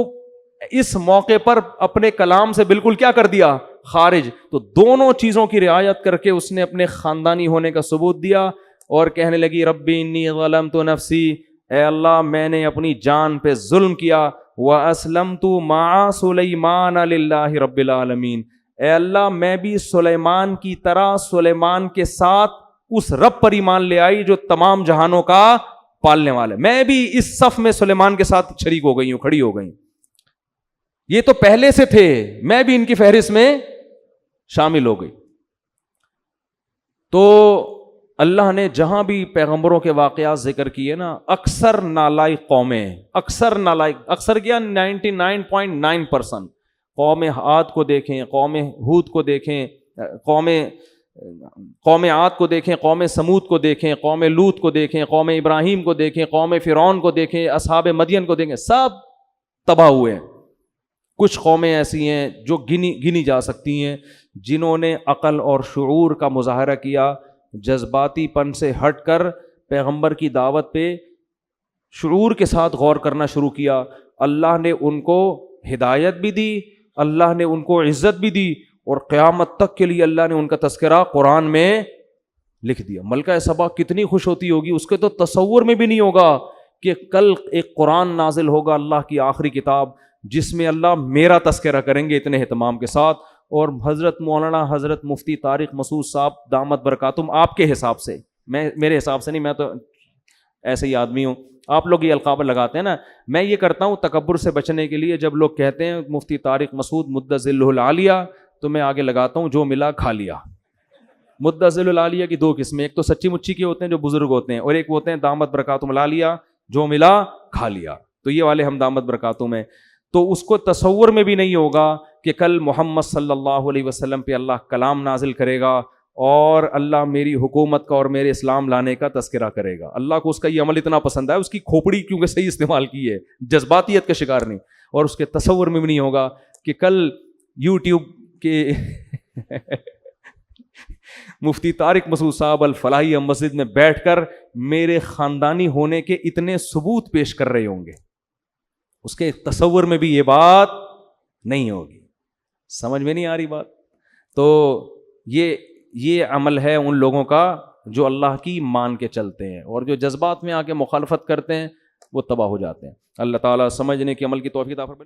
اس موقع پر اپنے کلام سے بالکل کیا کر دیا؟ خارج۔ تو دونوں چیزوں کی رعایت کر کے اس نے اپنے خاندانی ہونے کا ثبوت دیا اور کہنے لگی ربی انی ظلمت نفسی، اے اللہ میں نے اپنی جان پہ ظلم کیا، وَأَسْلَمْتُ مَعَ سُلَيْمَانَ لِلَّهِ رَبِّ الْعَالَمِينَ، اے اللہ میں بھی سلیمان کی طرح سلیمان کے ساتھ اس رب پر ایمان لے آئی جو تمام جہانوں کا پالنے والا ہے، میں بھی اس صف میں سلیمان کے ساتھ شریک ہو گئی ہوں، کھڑی ہو گئی۔ یہ تو پہلے سے تھے، میں بھی ان کی فہرست میں شامل ہو گئی۔ تو اللہ نے جہاں بھی پیغمبروں کے واقعات ذکر کیے نا، اکثر نالائق قومیں، اکثر نالائق، اکثر کیا 99.9%، قوم عاد کو دیکھیں، قوم ہود کو دیکھیں، قوم عاد کو دیکھیں، قوم سمود کو دیکھیں، قوم لوط کو دیکھیں، قوم ابراہیم کو دیکھیں، قوم فرعون کو دیکھیں، اصحاب مدین کو دیکھیں، سب تباہ ہوئے ہیں۔ کچھ قومیں ایسی ہیں جو گنی جا سکتی ہیں جنہوں نے عقل اور شعور کا مظاہرہ کیا، جذباتی پن سے ہٹ کر پیغمبر کی دعوت پہ شعور کے ساتھ غور کرنا شروع کیا۔ اللہ نے ان کو ہدایت بھی دی، اللہ نے ان کو عزت بھی دی اور قیامت تک کے لیے اللہ نے ان کا تذکرہ قرآن میں لکھ دیا. ملکہ سبا کتنی خوش ہوتی ہوگی, اس کے تو تصور میں بھی نہیں ہوگا کہ کل ایک قرآن نازل ہوگا, اللہ کی آخری کتاب, جس میں اللہ میرا تذکرہ کریں گے اتنے اہتمام کے ساتھ. اور حضرت مولانا حضرت مفتی طارق مسعود صاحب دامت برکاتہم, آپ کے حساب سے, میرے حساب سے نہیں, میں تو ایسے ہی آدمی ہوں, آپ لوگ یہ القاب لگاتے ہیں نا, میں یہ کرتا ہوں تکبر سے بچنے کے لیے, جب لوگ کہتے ہیں مفتی طارق مسعود مدّ ظلہ العالیہ, تو میں آگے لگاتا ہوں جو ملا کھا لیا. مدّ ظلہ العالیہ کی دو قسمیں, ایک تو سچی مچی کے ہوتے ہیں جو بزرگ ہوتے ہیں, اور ایک ہوتے ہیں دامت برکاتہم العالیہ جو ملا کھا لیا. تو یہ والے ہم دامت برکاتہم ہیں. تو اس کو تصور میں بھی نہیں ہوگا کہ کل محمد صلی اللہ علیہ وسلم پہ اللہ کلام نازل کرے گا اور اللہ میری حکومت کا اور میرے اسلام لانے کا تذکرہ کرے گا. اللہ کو اس کا یہ عمل اتنا پسند ہے, اس کی کھوپڑی کیونکہ صحیح استعمال کی ہے, جذباتیت کا شکار نہیں. اور اس کے تصور میں بھی نہیں ہوگا کہ کل یوٹیوب کے مفتی طارق مسعود صاحب الفلاحیہ مسجد میں بیٹھ کر میرے خاندانی ہونے کے اتنے ثبوت پیش کر رہے ہوں گے. اس کے تصور میں بھی یہ بات نہیں ہوگی. سمجھ میں نہیں آ رہی بات؟ تو یہ عمل ہے ان لوگوں کا جو اللہ کی مان کے چلتے ہیں, اور جو جذبات میں آ کے مخالفت کرتے ہیں وہ تباہ ہو جاتے ہیں. اللہ تعالیٰ سمجھنے کی عمل کی توفیق عطا فرمائے.